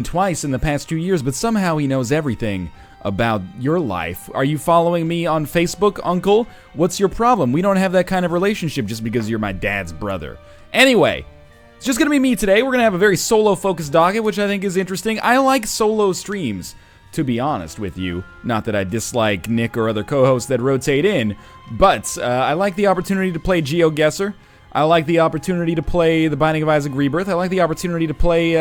twice in the past 2 years, but somehow he knows everything about your life. Are you following me on Facebook, Uncle? What's your problem? We don't have that kind of relationship just because you're my dad's brother. Anyway, it's just gonna be me today. We're gonna have a very solo-focused docket, which I think is interesting. I like solo streams, to be honest with you. Not that I dislike Nick or other co-hosts that rotate in, but I like the opportunity to play Geoguessr. I like the opportunity to play The Binding of Isaac Rebirth. I like the opportunity to play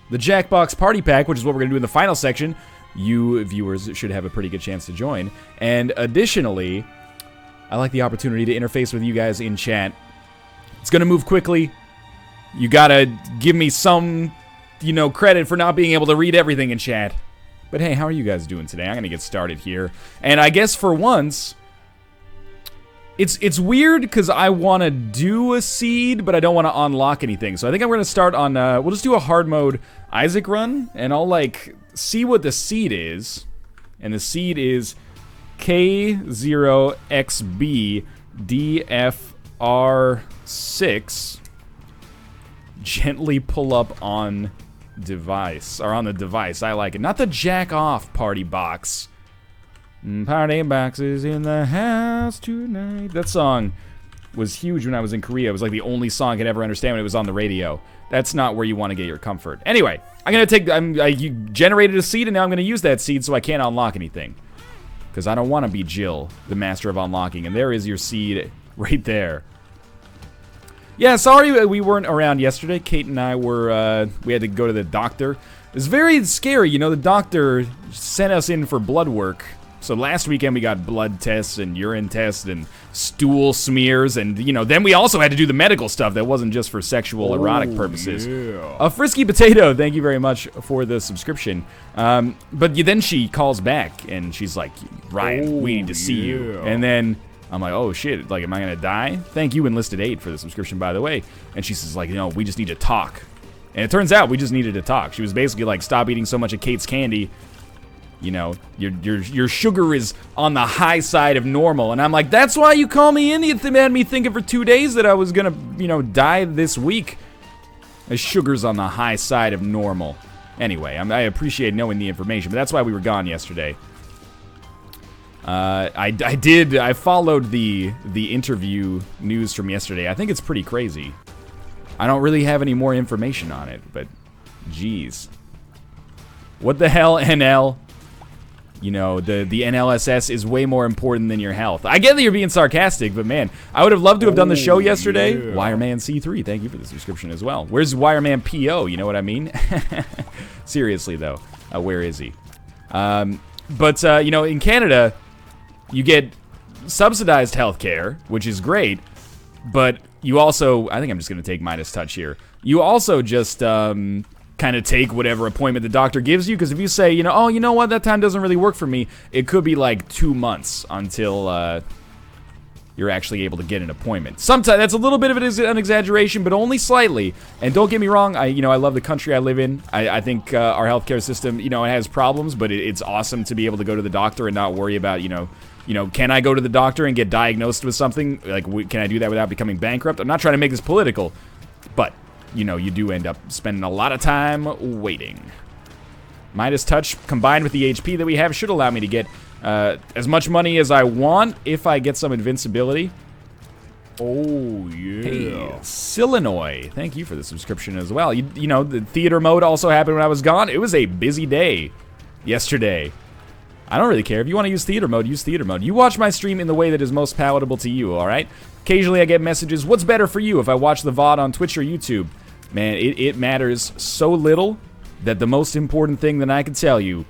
the Jackbox Party Pack, which is what we're gonna do in the final section. You viewers should have a pretty good chance to join. And additionally, I like the opportunity to interface with you guys in chat. It's gonna move quickly. You gotta give me some, credit for not being able to read everything in chat. But hey, how are you guys doing today? I'm gonna get started here. And I guess for once, it's weird because I want to do a seed, but I don't want to unlock anything. So I think I'm gonna start on, we'll just do a hard mode Isaac run, and I'll, see what the seed is. And the seed is K0XBDFR6. Gently pull up on device, or on the device. I like it. Not the jack off party box. Party boxes in the house tonight. That song was huge when I was in Korea. It was like the only song I could ever understand when it was on the radio. That's not where you want to get your comfort. Anyway, I generated a seed, and now I'm gonna use that seed so I can't unlock anything. Because I don't want to be Jill, the master of unlocking. And there is your seed right there. Yeah, sorry we weren't around yesterday. Kate and I were, we had to go to the doctor. It was very scary, the doctor sent us in for blood work. So last weekend we got blood tests and urine tests and stool smears, and then we also had to do the medical stuff that wasn't just for sexual erotic purposes. Yeah. A Frisky Potato, thank you very much for the subscription. But then she calls back and she's like, Ryan, we need to see you. And then I'm like, oh shit, am I gonna die? Thank you, Enlisted 8, for the subscription, by the way. And she says we just need to talk. And it turns out we just needed to talk. She was basically like, stop eating so much of Kate's candy. Your sugar is on the high side of normal. And I'm like, that's why you call me in? You had me thinking for 2 days that I was gonna, die this week. The sugar's on the high side of normal. Anyway, I appreciate knowing the information, but that's why we were gone yesterday. I followed the interview news from yesterday. I think it's pretty crazy. I don't really have any more information on it, but geez. What the hell, NL? The NLSS is way more important than your health. I get that you're being sarcastic, but man, I would have loved to have done the show yesterday. Yeah. Wireman C3, thank you for the subscription as well. Where's Wireman PO? You know what I mean? Seriously though, where is he? In Canada, you get subsidized healthcare, which is great, but you also, I think I'm just gonna take Midas Touch here. You also just, kind of take whatever appointment the doctor gives you, because if you say, oh, you know what, that time doesn't really work for me, it could be like 2 months until you're actually able to get an appointment. Sometimes that's a little bit of an exaggeration, but only slightly. And don't get me wrong, I love the country I live in. I think our healthcare system, it has problems, but it's awesome to be able to go to the doctor and not worry about, can I go to the doctor and get diagnosed with something? Can I do that without becoming bankrupt? I'm not trying to make this political, but you do end up spending a lot of time waiting. Midas Touch, combined with the HP that we have, should allow me to get as much money as I want if I get some invincibility. Oh, yeah. Hey, Silinoy, thank you for the subscription as well. The theater mode also happened when I was gone. It was a busy day yesterday. I don't really care. If you want to use theater mode, use theater mode. You watch my stream in the way that is most palatable to you, alright? Occasionally I get messages, what's better for you if I watch the VOD on Twitch or YouTube? Man, it matters so little that the most important thing that I can tell you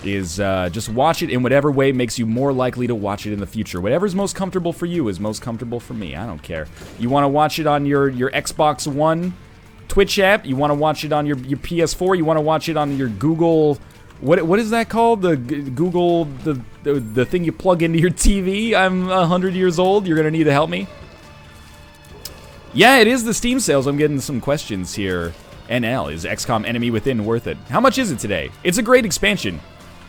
is just watch it in whatever way makes you more likely to watch it in the future. Whatever's most comfortable for you is most comfortable for me. I don't care. You want to watch it on your Xbox One Twitch app? You want to watch it on your PS4? You want to watch it on your Google... What is that called? The Google... The thing you plug into your TV? I'm 100 years old. You're going to need to help me. Yeah, it is the Steam sales. I'm getting some questions here. NL, is XCOM Enemy Within worth it? How much is it today? It's a great expansion.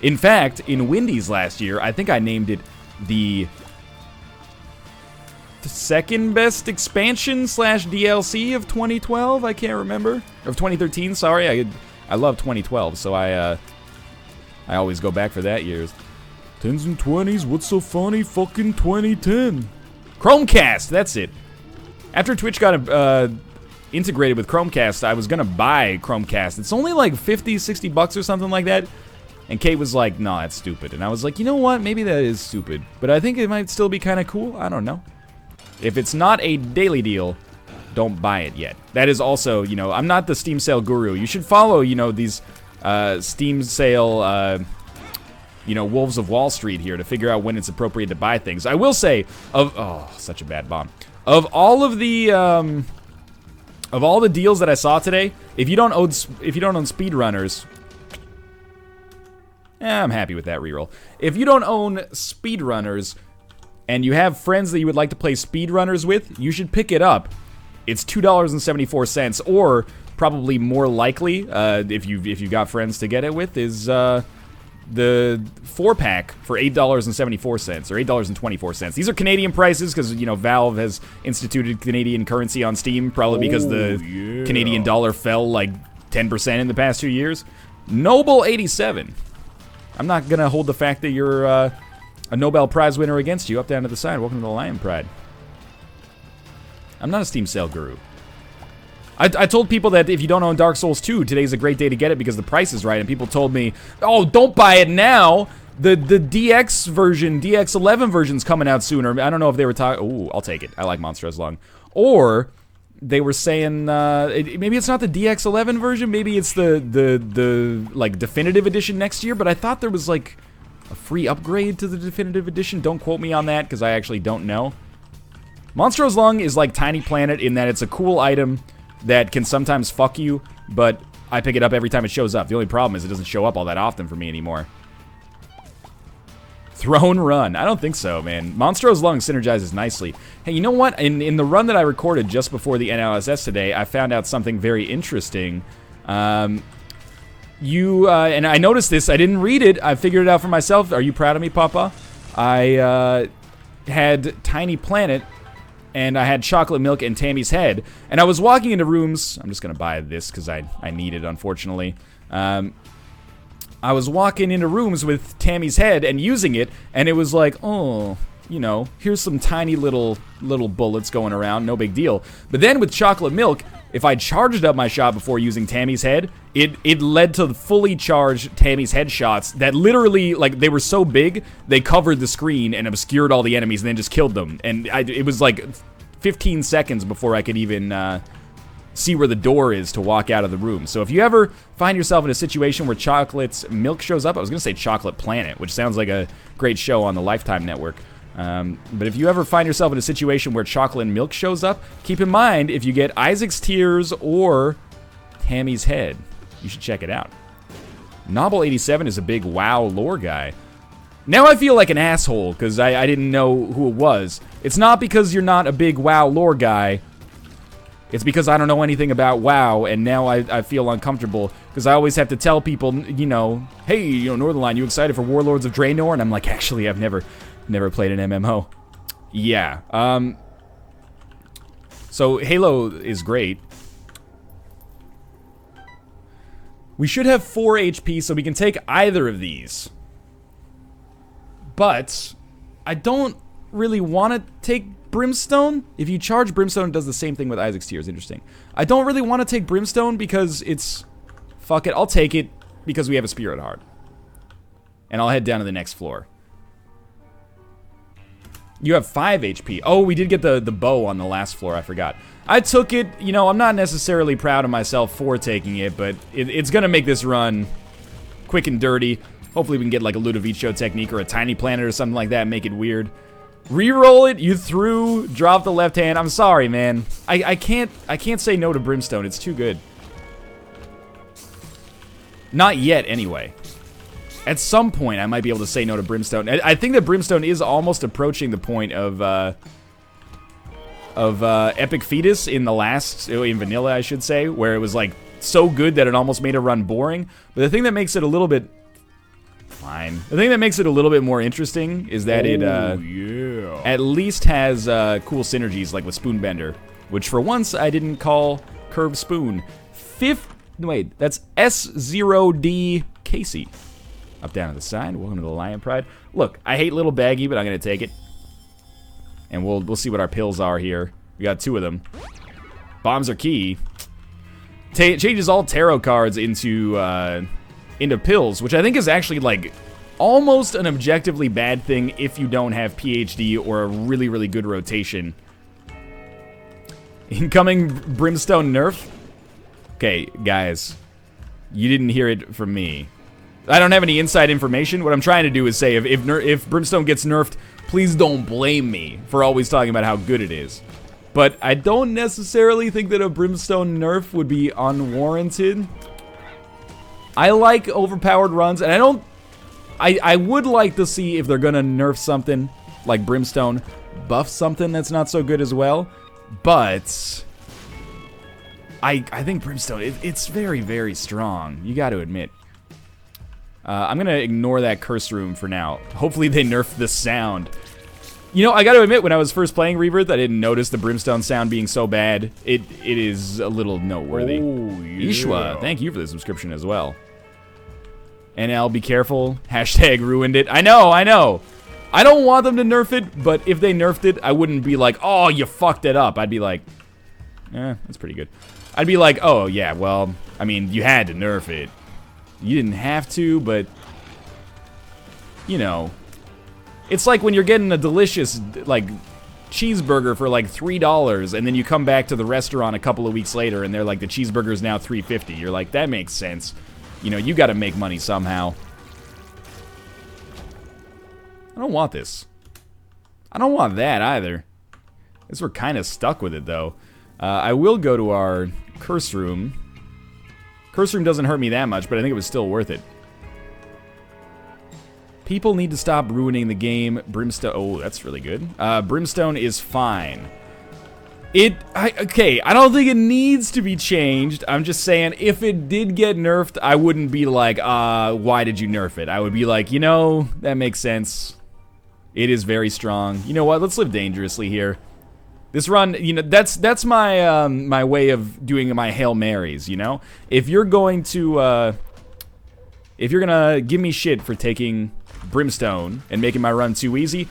In fact, in Windies last year, I think I named it the second best expansion / DLC of 2012. I can't remember. Of 2013, sorry. I love 2012, so I always go back for that years. 10s and 20s, what's so funny? Fucking 2010. Chromecast, that's it. After Twitch got integrated with Chromecast, I was gonna buy Chromecast. It's only like 50, 60 bucks or something like that. And Kate was like, no, that's stupid. And I was like, you know what? Maybe that is stupid. But I think it might still be kind of cool. I don't know. If it's not a daily deal, don't buy it yet. That is also, you know, I'm not the Steam sale guru. You should follow, you know, these Steam sale, you know, Wolves of Wall Street here to figure out when it's appropriate to buy things. I will say, oh, such a bad bomb. Of all the deals that I saw today, if you don't own speedrunners, I'm happy with that reroll. If you don't own speedrunners and you have friends that you would like to play speedrunners with, you should pick it up. It's $2.74, or probably more likely, if you got friends to get it with, is the 4-pack for $8.74 or $8.24. These are Canadian prices because, you know, Valve has instituted Canadian currency on Steam, probably because the Canadian dollar fell like 10% in the past 2 years. Noble 87. I'm not gonna hold the fact that you're a Nobel Prize winner against you. Up, down to the side. Welcome to the Lion Pride. I'm not a Steam sale guru. I told people that if you don't own Dark Souls 2, today's a great day to get it because the price is right. And people told me, oh, don't buy it now. The DX version, DX11 version's coming out sooner. I don't know if they were talking. Ooh, I'll take it. I like Monsters Long. Or they were saying maybe it's not the DX11 version. Maybe it's the like definitive edition next year. But I thought there was like a free upgrade to the definitive edition. Don't quote me on that because I actually don't know. Monsters Long is like Tiny Planet in that it's a cool item that can sometimes fuck you, but I pick it up every time it shows up. The only problem is it doesn't show up all that often for me anymore. Throne Run. I don't think so, man. Monstros Lung synergizes nicely. Hey, you know what? In the run that I recorded just before the NLSS today, I found out something very interesting. And I noticed this. I didn't read it. I figured it out for myself. Are you proud of me, Papa? I had Tiny Planet, and I had Chocolate Milk and Tammy's Head. And I was walking into rooms. I'm just going to buy this because I need it, unfortunately. I was walking into rooms with Tammy's Head and using it, and it was like, oh, you know, here's some tiny little bullets going around, no big deal. But then with Chocolate Milk, if I charged up my shot before using Tammy's Head, it led to fully charged Tammy's Head shots that literally, like, they were so big, they covered the screen and obscured all the enemies and then just killed them. And it was like 15 seconds before I could even see where the door is to walk out of the room. So if you ever find yourself in a situation where Chocolate's Milk shows up, I was going to say Chocolate Planet, which sounds like a great show on the Lifetime Network. But if you ever find yourself in a situation where Chocolate Milk shows up, keep in mind, if you get Isaac's Tears or Tammy's Head, you should check it out. Noble87 is a big WoW lore guy. Now I feel like an asshole because I didn't know who it was. It's not because you're not a big WoW lore guy. It's because I don't know anything about WoW, and now I feel uncomfortable because I always have to tell people, you know, hey, you know, Northernlion, you excited for Warlords of Draenor? And I'm like, actually, I've never played an MMO. Yeah. So Halo is great. We should have 4 HP, so we can take either of these. But I don't really want to take Brimstone. If you charge Brimstone, it does the same thing with Isaac's Tears. Interesting. I don't really want to take Brimstone because it's... Fuck it. I'll take it because we have a Spirit Heart. And I'll head down to the next floor. You have 5 HP. Oh, we did get the bow on the last floor. I forgot. I took it. You know, I'm not necessarily proud of myself for taking it, but it's going to make this run quick and dirty. Hopefully we can get like a Ludovico technique or a Tiny Planet or something like that. Make it weird. Reroll it. You threw. Drop the left hand. I'm sorry, man. I can't say no to Brimstone. It's too good. Not yet, anyway. At some point, I might be able to say no to Brimstone. I think that Brimstone is almost approaching the point of Epic Fetus in the last, in Vanilla, I should say, where it was like so good that it almost made a run boring. But the thing that makes it a little bit fine. The thing that makes it a little bit more interesting is that it at least has cool synergies like with Spoonbender, which for once I didn't call Curved Spoon. Wait, that's S0D Casey. Up, down to the side. Welcome to the Lion Pride. Look, I hate little baggy, but I'm gonna take it. And we'll see what our pills are here. We got 2 of them. Bombs are key. It changes all tarot cards into pills, which I think is actually like almost an objectively bad thing if you don't have PhD or a really, really good rotation. Incoming Brimstone nerf. Okay, guys, you didn't hear it from me. I don't have any inside information. What I'm trying to do is say if Brimstone gets nerfed, please don't blame me for always talking about how good it is. But I don't necessarily think that a Brimstone nerf would be unwarranted. I like overpowered runs, and I would like to see if they're gonna nerf something like Brimstone, buff something that's not so good as well. But I think Brimstone, it's very, very strong. You got to admit. I'm gonna ignore that curse room for now. Hopefully they nerf the sound. You know, I gotta admit, when I was first playing Rebirth, I didn't notice the Brimstone sound being so bad. It is a little noteworthy. Oh, yeah. Ishwa, thank you for the subscription as well. NL, be careful. Hashtag ruined it. I know. I don't want them to nerf it, but if they nerfed it, I wouldn't be like, oh, you fucked it up. I'd be like, that's pretty good. I'd be like, oh, yeah, well, I mean, you had to nerf it. You didn't have to, but, you know, it's like when you're getting a delicious, like, cheeseburger for like $3, and then you come back to the restaurant a couple of weeks later, and they're like, the cheeseburger's now $3.50. You're like, that makes sense. You know, you gotta make money somehow. I don't want this. I don't want that either. I guess we're kind of stuck with it, though. I will go to our curse room. Curse room doesn't hurt me that much, but I think it was still worth it. People need to stop ruining the game. Brimstone, oh, that's really good. Brimstone is fine. Okay, I don't think it needs to be changed. I'm just saying, if it did get nerfed, I wouldn't be like, why did you nerf it? I would be like, you know, that makes sense. It is very strong. You know what? Let's live dangerously here. This run, you know, that's my my way of doing my Hail Marys, you know? If you're going to if you're gonna give me shit for taking Brimstone and making my run too easy,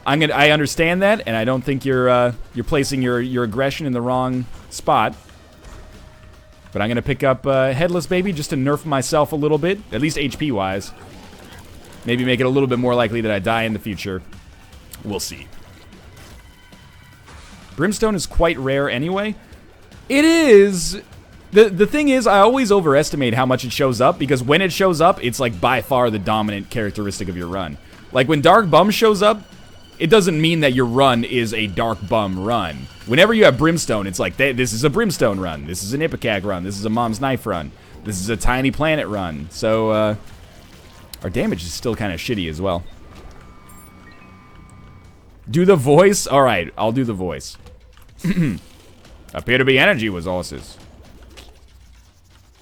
I understand that, and I don't think you're placing your aggression in the wrong spot. But I'm gonna pick up Headless Baby just to nerf myself a little bit, at least HP wise. Maybe make it a little bit more likely that I die in the future. We'll see. Brimstone is quite rare anyway. It is. The thing is, I always overestimate how much it shows up, because when it shows up, it's like by far the dominant characteristic of your run. Like when Dark Bum shows up, it doesn't mean that your run is a Dark Bum run. Whenever you have Brimstone, it's like, this is a Brimstone run, this is an Ipecac run, this is a Mom's Knife run, this is a Tiny Planet run. So, our damage is still kind of shitty as well. Do the voice? Alright, I'll do the voice. Appear to be energy was horses.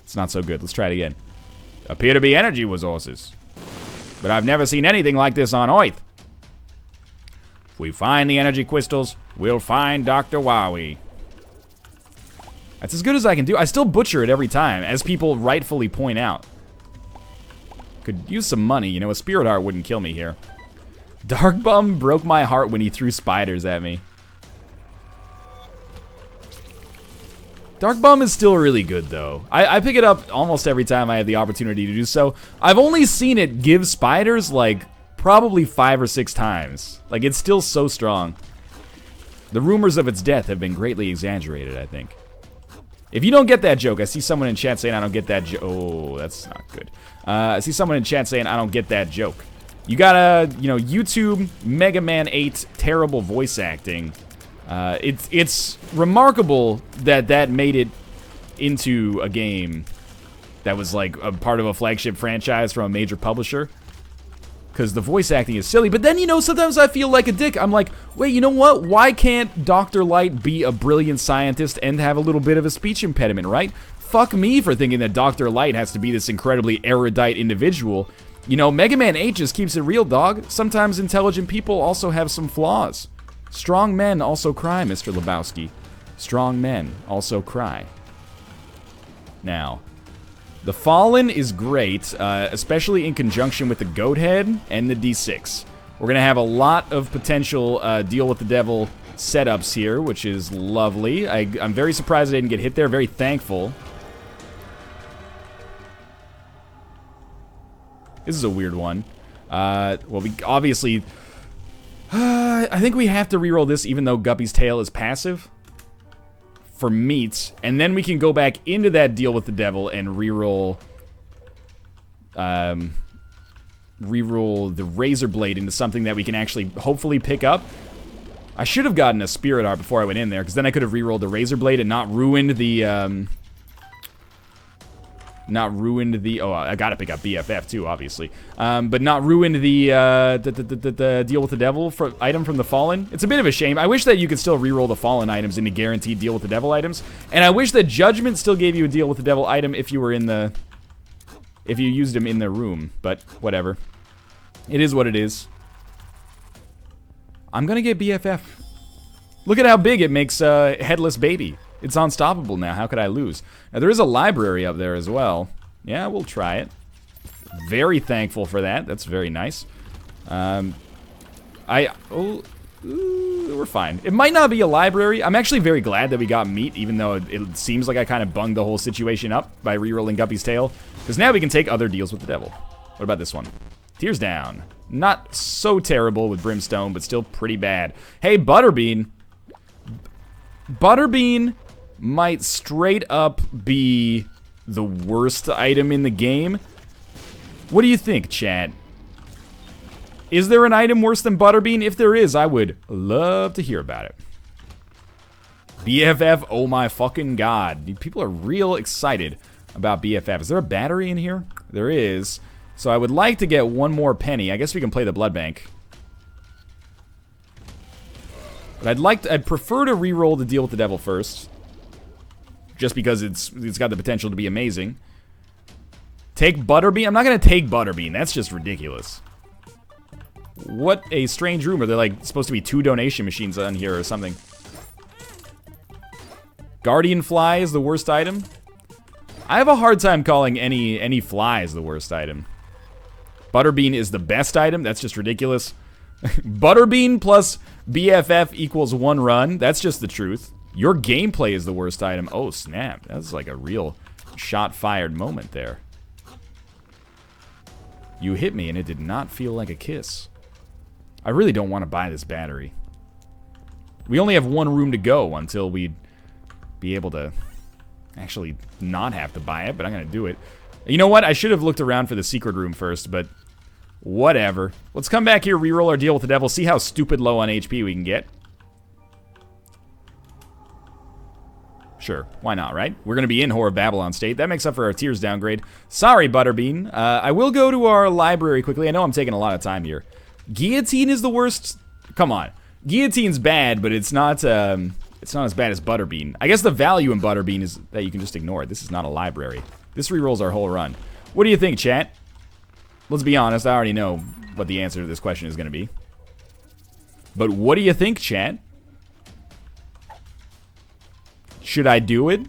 It's not so good. Let's try it again. Appear to be energy was horses. But I've never seen anything like this on Earth. If we find the energy crystals, we'll find Dr. Wowie. That's as good as I can do. I still butcher it every time, as people rightfully point out. Could use some money, you know, a spirit heart wouldn't kill me here. Dark Bum broke my heart when he threw spiders at me. Dark Bum is still really good, though. I pick it up almost every time I have the opportunity to do so. I've only seen it give spiders, like, probably 5 or 6 times. Like, it's still so strong. The rumors of its death have been greatly exaggerated, I think. If you don't get that joke, I see someone in chat saying I don't get that joke. Oh, that's not good. I see someone in chat saying I don't get that joke. You gotta, you know, YouTube Mega Man 8 terrible voice acting. It's remarkable that made it into a game that was like a part of a flagship franchise from a major publisher. Because the voice acting is silly. But then, you know, sometimes I feel like a dick. I'm like, wait, you know what? Why can't Dr. Light be a brilliant scientist and have a little bit of a speech impediment, right? Fuck me for thinking that Dr. Light has to be this incredibly erudite individual. You know, Mega Man 8 just keeps it real, dog. Sometimes intelligent people also have some flaws. Strong men also cry, Mr. Lebowski. Strong men also cry. Now, The Fallen is great, especially in conjunction with the Goat Head and the D6. We're going to have a lot of potential Deal with the Devil setups here, which is lovely. I'm very surprised I didn't get hit there. Very thankful. This is a weird one. Well, we obviously... I think we have to reroll this even though Guppy's Tail is passive. For meat. And then we can go back into that Deal with the Devil and reroll... reroll the Razor Blade into something that we can actually hopefully pick up. I should have gotten a Spirit Art before I went in there, because then I could have rerolled the Razor Blade and not ruined the, oh, I gotta pick up BFF too, obviously. But not ruined the Deal with the Devil item from the Fallen. It's a bit of a shame. I wish that you could still reroll the Fallen items into guaranteed Deal with the Devil items. And I wish that Judgment still gave you a Deal with the Devil item if you were in the... if you used them in the room, but whatever. It is what it is. I'm gonna get BFF. Look at how big it makes Headless Baby. It's unstoppable now. How could I lose? Now, there is a library up there as well. Yeah, we'll try it. Very thankful for that. That's very nice. We're fine. It might not be a library. I'm actually very glad that we got meat, even though it seems like I kind of bunged the whole situation up by rerolling Guppy's Tail. Because now we can take other deals with the devil. What about this one? Tears Down. Not so terrible with Brimstone, but still pretty bad. Hey, Butterbean. Butterbean might straight up be the worst item in the game. What do you think, chat? Is there an item worse than Butterbean? If there is, I would love to hear about it. BFF, oh my fucking god. People are real excited about BFF. Is there a battery in here? There is. So I would like to get one more penny. I guess we can play the blood bank. But I'd prefer to re-roll the Deal with the Devil first. Just because it's got the potential to be amazing. Take Butterbean? I'm not gonna take Butterbean. That's just ridiculous. What a strange rumor. They're like supposed to be 2 donation machines on here or something. Guardian Fly is the worst item. I have a hard time calling any fly as the worst item. Butterbean is the best item. That's just ridiculous. Butterbean plus BFF equals 1 run. That's just the truth. Your gameplay is the worst item. Oh, snap. That's like a real shot fired moment there. You hit me and it did not feel like a kiss. I really don't want to buy this battery. We only have 1 room to go until we'd be able to actually not have to buy it, but I'm going to do it. You know what? I should have looked around for the secret room first, but whatever. Let's come back here, reroll our Deal with the Devil, see how stupid low on HP we can get. Sure, why not, right? We're going to be in Whore of Babylon state. That makes up for our Tears downgrade. Sorry, Butterbean. I will go to our library quickly. I know I'm taking a lot of time here. Guillotine is the worst? Come on. Guillotine's bad, but it's not as bad as Butterbean. I guess the value in Butterbean is that you can just ignore it. This is not a library. This rerolls our whole run. What do you think, chat? Let's be honest, I already know what the answer to this question is going to be. But what do you think, chat? Should I do it?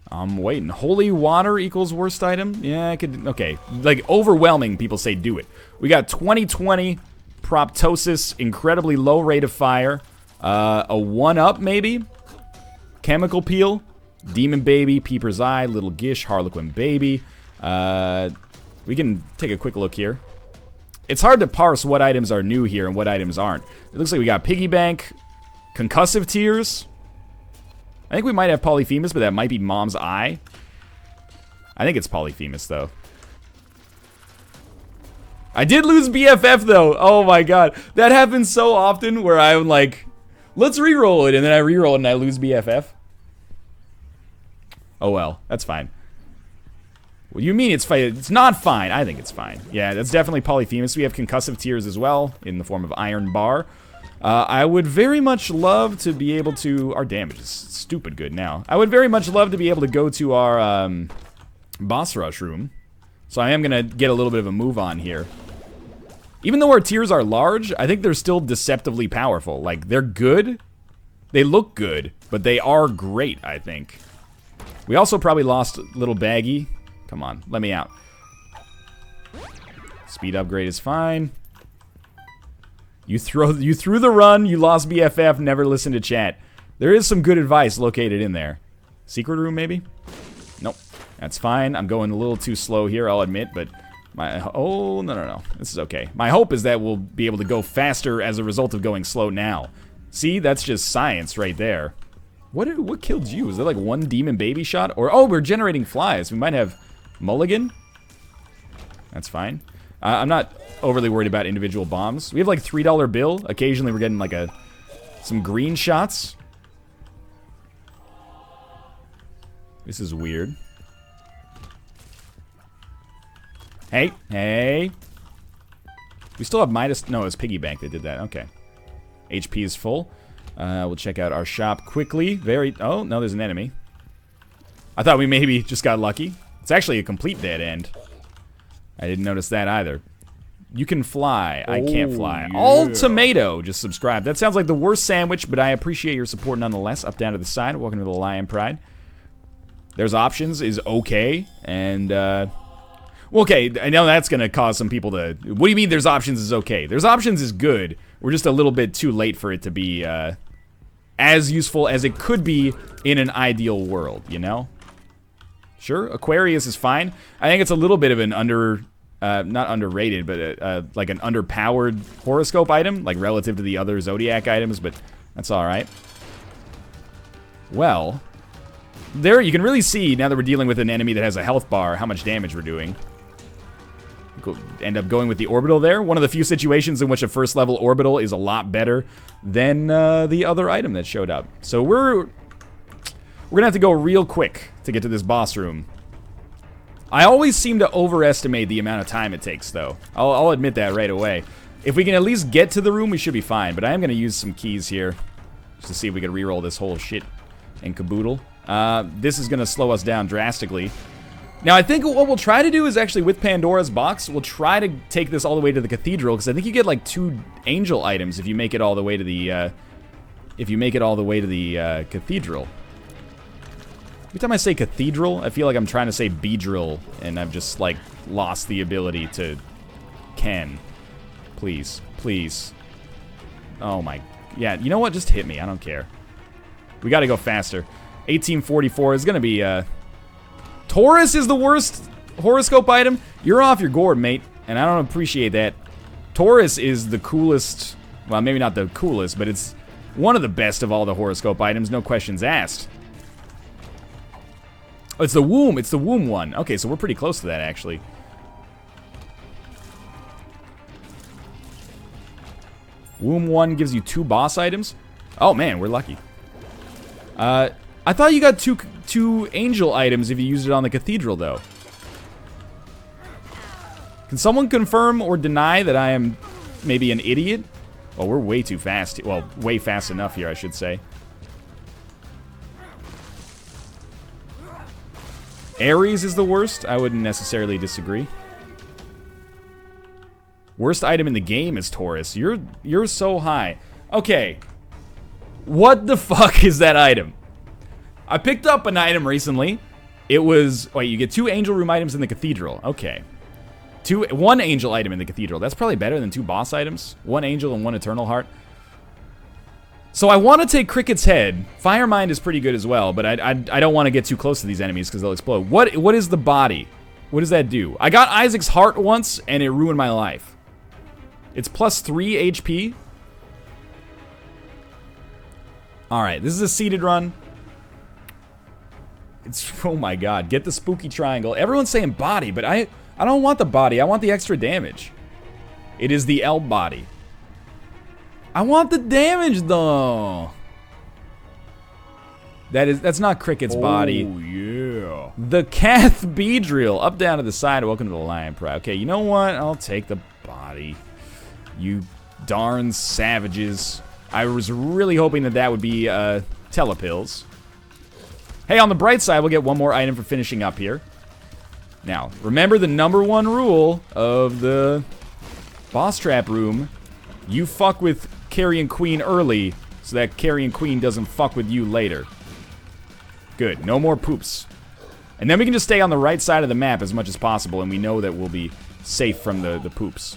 I'm waiting. Holy water equals worst item? Yeah, I could... Okay. Like, overwhelming, people say do it. We got 2020, Proptosis, incredibly low rate of fire. A 1-up, maybe? Chemical Peel, Demon Baby, Peeper's Eye, Little Gish, Harlequin Baby. We can take a quick look here. It's hard to parse what items are new here and what items aren't. It looks like we got Piggy Bank, Concussive Tears. I think we might have Polyphemus, but that might be Mom's Eye. I think it's Polyphemus, though. I did lose BFF, though. Oh, my God. That happens so often where I'm like, let's re-roll it, and then I re-roll it and I lose BFF. Oh, well. That's fine. Well, you mean it's fine? It's not fine. I think it's fine. Yeah, that's definitely Polyphemus. We have Concussive Tears as well, in the form of Iron Bar. I would very much love to be able to... Our damage is stupid good now. I would very much love to be able to go to our boss rush room. So I am going to get a little bit of a move on here. Even though our tiers are large, I think they're still deceptively powerful. Like, they're good, They look good, but they are great, I think. We also probably lost little Baggy. Come on, let me out. Speed upgrade is fine. You threw the run, you lost BFF, never listen to chat. There is some good advice located in there. Secret room, maybe? Nope. That's fine. I'm going a little too slow here, I'll admit, but oh, no. This is okay. My hope is that we'll be able to go faster as a result of going slow now. See, that's just science right there. What killed you? Is there like one demon baby shot? Or, oh, we're generating flies. We might have mulligan. That's fine. I'm not overly worried about individual bombs. We have like $3 bill. Occasionally we're getting like some green shots. This is weird. Hey. We still have Midas. No, it's Piggy Bank that did that. Okay. HP is full. We'll check out our shop quickly. Oh, no, there's an enemy. I thought we maybe just got lucky. It's actually a complete dead end. I didn't notice that either. You can fly. I can't fly. Yeah. All tomato just subscribed. That sounds like the worst sandwich, but I appreciate your support nonetheless. Up, down to the side. Welcome to the Lion Pride. There's options is okay. And, well, okay, I know that's going to cause some people to... What do you mean there's options is okay? There's options is good. We're just a little bit too late for it to be as useful as it could be in an ideal world, you know? Sure, Aquarius is fine. I think it's a little bit of an not underrated, but like an underpowered horoscope item, like relative to the other Zodiac items, but that's alright. Well, there you can really see, now that we're dealing with an enemy that has a health bar, how much damage we're doing. We'll end up going with the orbital there. One of the few situations in which a first level orbital is a lot better than the other item that showed up. So we're gonna have to go real quick to get to this boss room. I always seem to overestimate the amount of time it takes, though. I'll admit that right away. If we can at least get to the room, we should be fine. But I am gonna use some keys here just to see if we can reroll this whole shit and caboodle. This is gonna slow us down drastically. Now, I think what we'll try to do is actually, with Pandora's box, we'll try to take this all the way to the cathedral, because I think you get like 2 angel items if you make it all the way to the cathedral. Every time I say cathedral, I feel like I'm trying to say Beedrill, and I've just like lost the ability to Ken. Please. Oh my, yeah, you know what? Just hit me, I don't care. We gotta go faster. 1844 is gonna be, Taurus is the worst horoscope item? You're off your gourd, mate, and I don't appreciate that. Taurus is the coolest, well, maybe not the coolest, but it's one of the best of all the horoscope items, no questions asked. Oh, it's the womb one. Okay, so we're pretty close to that, actually. Womb 1 gives you 2 boss items. Oh man, we're lucky. I thought you got two angel items if you used it on the cathedral, though. Can someone confirm or deny that I am maybe an idiot? Well, we're way too fast. Well, way fast enough here, I should say. Ares is the worst. I wouldn't necessarily disagree. Worst item in the game is Taurus. You're so high. Okay. What the fuck is that item? I picked up an item recently. It was... Wait, you get 2 angel room items in the cathedral. Okay. 1 angel item in the cathedral. That's probably better than 2 boss items. 1 angel and 1 eternal heart. So I want to take Cricket's head. Fire Mind is pretty good as well, but I don't want to get too close to these enemies because they'll explode. What is the body? What does that do? I got Isaac's heart once, and it ruined my life. It's plus 3 HP. Alright, this is a seeded run. It's, oh my god, get the spooky triangle. Everyone's saying body, but I don't want the body. I want the extra damage. It is the L body. I want the damage, though. That's not Cricket's body. Oh, yeah. The Cath Beedrill. Up, down to the side. Welcome to the Lion Pride. Okay, you know what? I'll take the body. You darn savages. I was really hoping that would be telepills. Hey, on the bright side, we'll get 1 more item for finishing up here. Now, remember the #1 rule of the boss trap room. You fuck with Carrion Queen early, so that Carrion Queen doesn't fuck with you later. Good. No more poops. And then we can just stay on the right side of the map as much as possible, and we know that we'll be safe from the poops.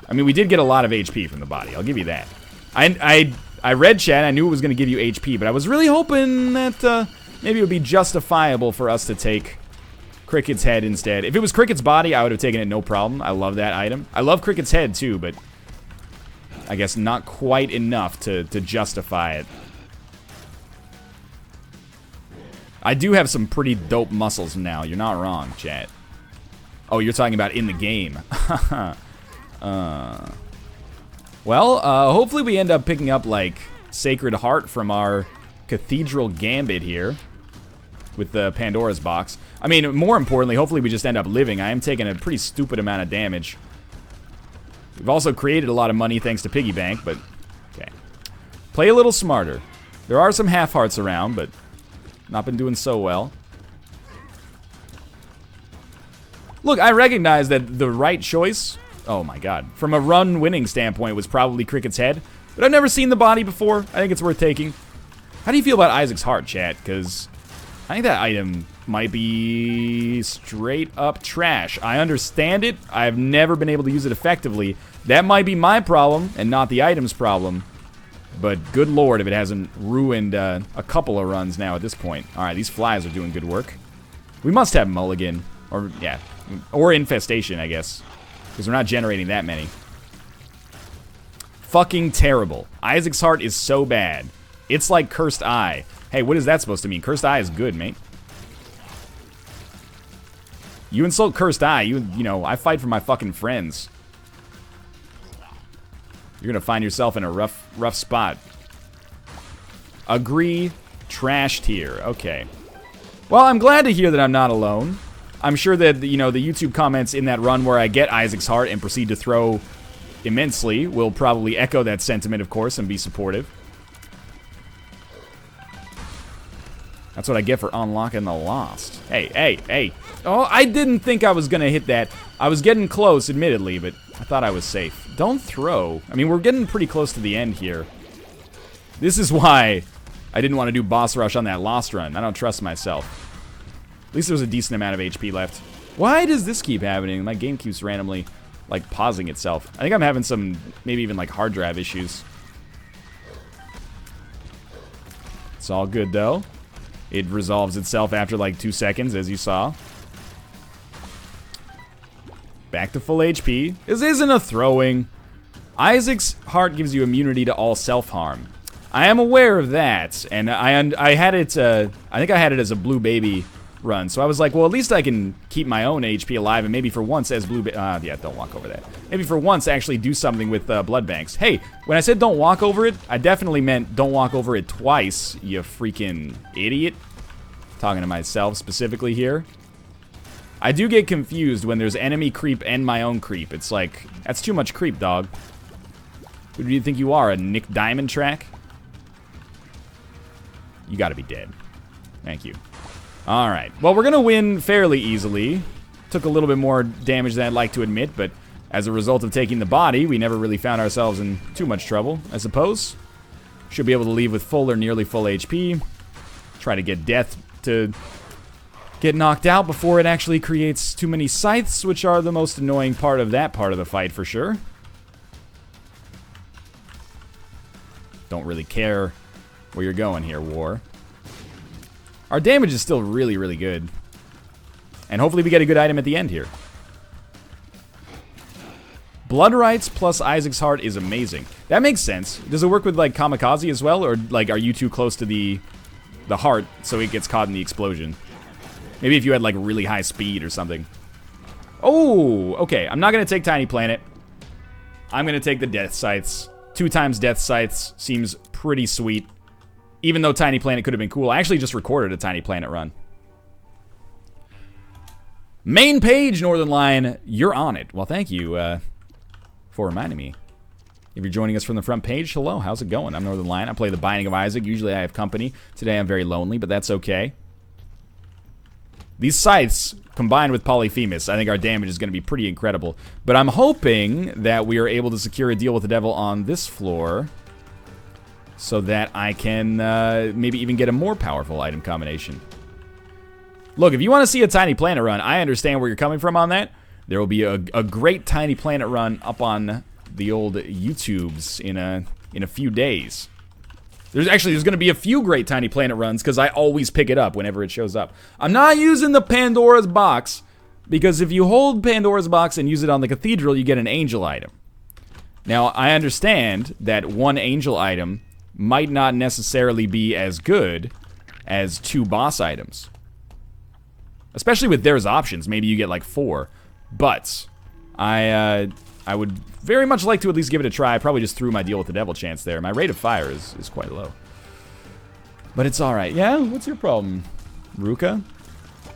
I mean, we did get a lot of HP from the body. I'll give you that. I read chat. I knew it was going to give you HP, but I was really hoping that maybe it would be justifiable for us to take Cricket's head instead. If it was Cricket's body, I would have taken it no problem. I love that item. I love Cricket's head too, but I guess not quite enough to justify it. I do have some pretty dope muscles now. You're not wrong, chat. Oh, you're talking about in the game. Well, hopefully we end up picking up, like, Sacred Heart from our Cathedral Gambit here with the Pandora's Box. I mean, more importantly, hopefully we just end up living. I am taking a pretty stupid amount of damage. We've also created a lot of money thanks to Piggy Bank, but okay. Play a little smarter. There are some half hearts around, but not been doing so well. Look, I recognize that the right choice, oh my god, from a run winning standpoint was probably Cricket's head, but I've never seen the body before. I think it's worth taking. How do you feel about Isaac's heart, chat? Because I think that item might be straight up trash. I understand it. I've never been able to use it effectively. That might be my problem and not the item's problem. But good lord if it hasn't ruined a couple of runs now at this point. Alright, these flies are doing good work. We must have Mulligan. Or, yeah. Or Infestation, I guess. Because we're not generating that many. Fucking terrible. Isaac's heart is so bad. It's like Cursed Eye. Hey, what is that supposed to mean? Cursed Eye is good, mate. You insult Cursed Eye, you know, I fight for my fucking friends. You're gonna find yourself in a rough spot. Agree, trashed here. Okay. Well, I'm glad to hear that I'm not alone. I'm sure that, you know, the YouTube comments in that run where I get Isaac's heart and proceed to throw immensely will probably echo that sentiment, of course, and be supportive. That's what I get for unlocking the Lost. Hey, hey, hey. Oh, I didn't think I was gonna hit that. I was getting close, admittedly, but I thought I was safe. Don't throw. I mean, we're getting pretty close to the end here. This is why I didn't want to do boss rush on that Lost run. I don't trust myself. At least there's a decent amount of HP left. Why does this keep happening? My game keeps randomly, like, pausing itself. I think I'm having some, maybe even, like, hard drive issues. It's all good, though. It resolves itself after, like, 2 seconds, as you saw. Back to full HP. This isn't a throwing. Isaac's heart gives you immunity to all self-harm. I am aware of that, and I had it, I think I had it as a Blue Baby run, so I was like, well, at least I can keep my own HP alive, and maybe for once as Blue Baby, yeah, don't walk over that. Maybe for once actually do something with blood banks. Hey, when I said don't walk over it, I definitely meant don't walk over it twice, you freaking idiot. Talking to myself specifically here. I do get confused when there's enemy creep and my own creep. It's like, that's too much creep, dog. Who do you think you are, a Nick Diamond track? You gotta be dead. Thank you. Alright, well, we're gonna win fairly easily. Took a little bit more damage than I'd like to admit, but as a result of taking the body, we never really found ourselves in too much trouble, I suppose. Should be able to leave with full or nearly full HP. Try to get death to get knocked out before it actually creates too many scythes, which are the most annoying part of that part of the fight for sure. Don't really care where you're going here, War. Our damage is still really, really good. And hopefully we get a good item at the end here. Blood Rights plus Isaac's Heart is amazing. That makes sense. Does it work with, like, Kamikaze as well? Or, like, are you too close to the heart so it gets caught in the explosion? Maybe if you had, like, really high speed or something. Oh, okay. I'm not going to take Tiny Planet. I'm going to take the Death Scythes. 2 times Death Scythes seems pretty sweet. Even though Tiny Planet could have been cool. I actually just recorded a Tiny Planet run. Main page, Northernlion. You're on it. Well, thank you for reminding me. If you're joining us from the front page, hello, how's it going? I'm Northernlion. I play the Binding of Isaac. Usually I have company. Today I'm very lonely, but that's okay. These scythes, combined with Polyphemus, I think our damage is going to be pretty incredible. But I'm hoping that we are able to secure a deal with the devil on this floor. so that I can maybe even get a more powerful item combination. Look, if you want to see a Tiny Planet run, I understand where you're coming from on that. There will be a great Tiny Planet run up on the old YouTubes in a few days. There's going to be a few great Tiny Planet runs because I always pick it up whenever it shows up. I'm not using the Pandora's Box because if you hold Pandora's Box and use it on the Cathedral, you get an angel item. Now, I understand that one angel item might not necessarily be as good as 2 boss items. Especially with there's options, maybe you get like 4. But I would very much like to at least give it a try. I probably just threw my deal with the devil chance there. My rate of fire is quite low. But it's alright. Yeah, what's your problem, Ruka?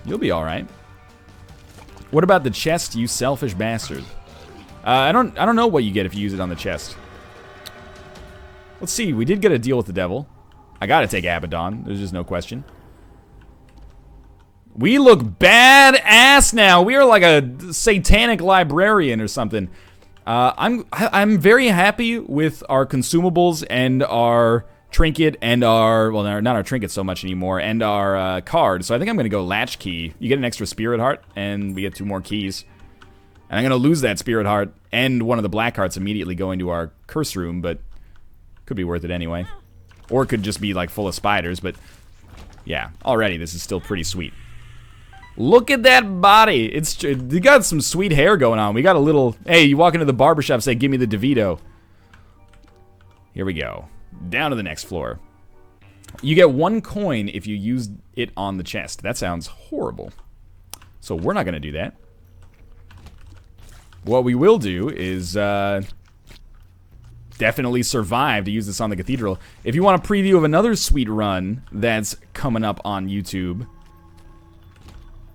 You'll be alright. What about the chest, you selfish bastard? I don't know what you get if you use it on the chest. Let's see, we did get a deal with the devil. I gotta take Abaddon, there's just no question. We look badass now. We are like a satanic librarian or something. I'm very happy with our consumables and our trinket and our, well, not our trinket so much anymore, and our card. So I think I'm gonna go latch key. You get an extra spirit heart, and we get 2 more keys. And I'm gonna lose that spirit heart and one of the black hearts immediately going to our curse room, but could be worth it anyway. Or it could just be like full of spiders, but yeah, already this is still pretty sweet. Look at that body. You got some sweet hair going on. We got a little, hey, you walk into the barbershop, say, give me the DeVito. Here we go. Down to the next floor. You get 1 coin if you use it on the chest. That sounds horrible. So we're not going to do that. What we will do is definitely survive to use this on the Cathedral. If you want a preview of another sweet run that's coming up on YouTube,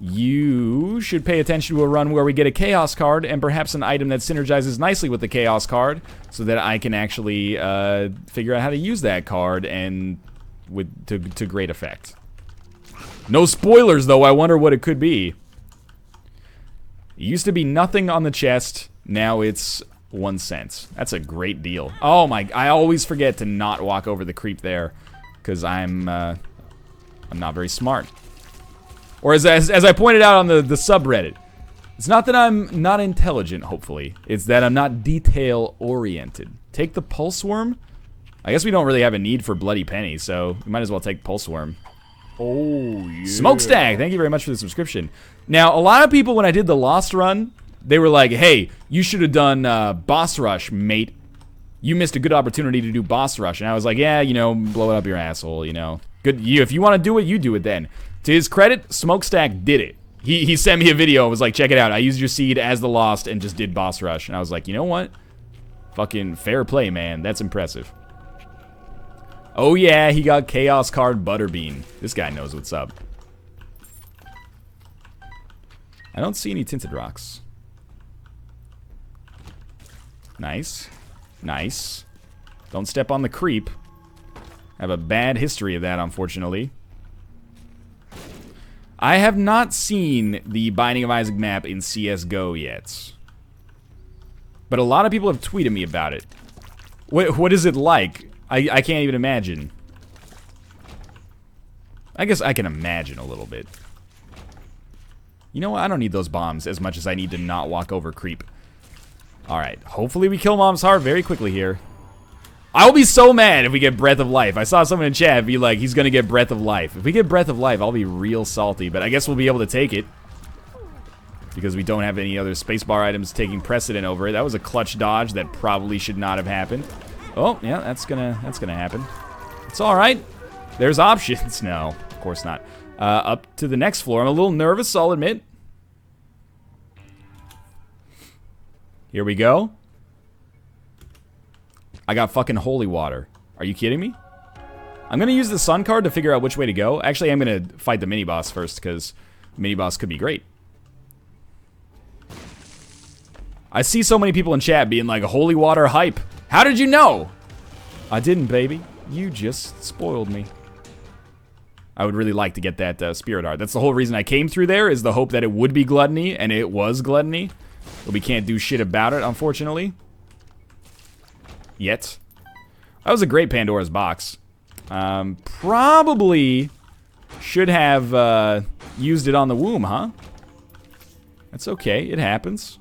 you should pay attention to a run where we get a Chaos card and perhaps an item that synergizes nicely with the Chaos card so that I can actually figure out how to use that card and to great effect. No spoilers, though. I wonder what it could be. It used to be nothing on the chest. Now it's 1 cent. That's a great deal. Oh my, I always forget to not walk over the creep there because I'm not very smart. Or as I pointed out on the subreddit, it's not that I'm not intelligent, hopefully. It's that I'm not detail-oriented. Take the pulse worm? I guess we don't really have a need for Bloody Penny, so we might as well take pulse worm. Oh, yeah. Smokestack, thank you very much for the subscription. Now, a lot of people, when I did the Lost run, they were like, hey, you should have done Boss Rush, mate. You missed a good opportunity to do Boss Rush. And I was like, yeah, you know, blow it up your asshole, you know. Good, if you want to do it, you do it then. To his credit, Smokestack did it. He sent me a video and was like, check it out. I used your seed as the Lost and just did Boss Rush. And I was like, you know what? Fucking fair play, man. That's impressive. Oh yeah, he got Chaos card Butterbean. This guy knows what's up. I don't see any tinted rocks. Nice. Nice. Don't step on the creep. I have a bad history of that, unfortunately. I have not seen the Binding of Isaac map in CSGO yet. But a lot of people have tweeted me about it. What is it like? I can't even imagine. I guess I can imagine a little bit. You know what? I don't need those bombs as much as I need to not walk over creep. Alright, hopefully we kill Mom's Heart very quickly here. I'll be so mad if we get Breath of Life. I saw someone in chat be like, he's gonna get Breath of Life. If we get Breath of Life, I'll be real salty, but I guess we'll be able to take it. Because we don't have any other spacebar items taking precedent over it. That was a clutch dodge that probably should not have happened. Oh, yeah, that's gonna happen. It's alright. There's options. No, of course not. Up to the next floor. I'm a little nervous, I'll admit. Here we go. I got fucking holy water. Are you kidding me? I'm gonna use the sun card to figure out which way to go. Actually, I'm gonna fight the mini-boss first, because mini-boss could be great. I see so many people in chat being like, holy water hype. How did you know? I didn't, baby. You just spoiled me. I would really like to get that spirit heart. That's the whole reason I came through there, is the hope that it would be gluttony, and it was gluttony. But we can't do shit about it, unfortunately. Yet. That was a great Pandora's box. Probably should have used it on the womb, huh? That's okay. It happens.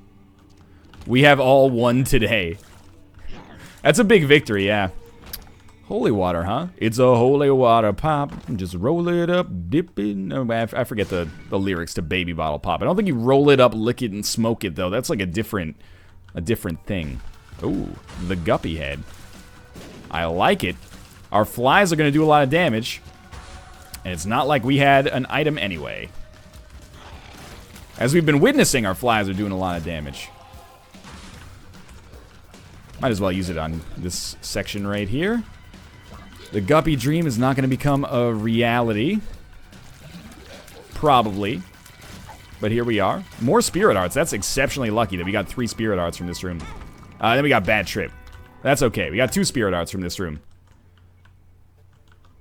We have all won today. That's a big victory, yeah. Holy water, huh? It's a holy water pop. Just roll it up, dip it. No, I forget the lyrics to Baby Bottle Pop. I don't think you roll it up, lick it, and smoke it, though. That's like a different thing. Ooh, the guppy head. I like it. Our flies are going to do a lot of damage. And it's not like we had an item anyway. As we've been witnessing, our flies are doing a lot of damage. Might as well use it on this section right here. The guppy dream is not going to become a reality. Probably. But here we are. More spirit arts. That's exceptionally lucky that we got 3 spirit arts from this room. Then we got bad trip. That's okay. We got 2 spirit arts from this room.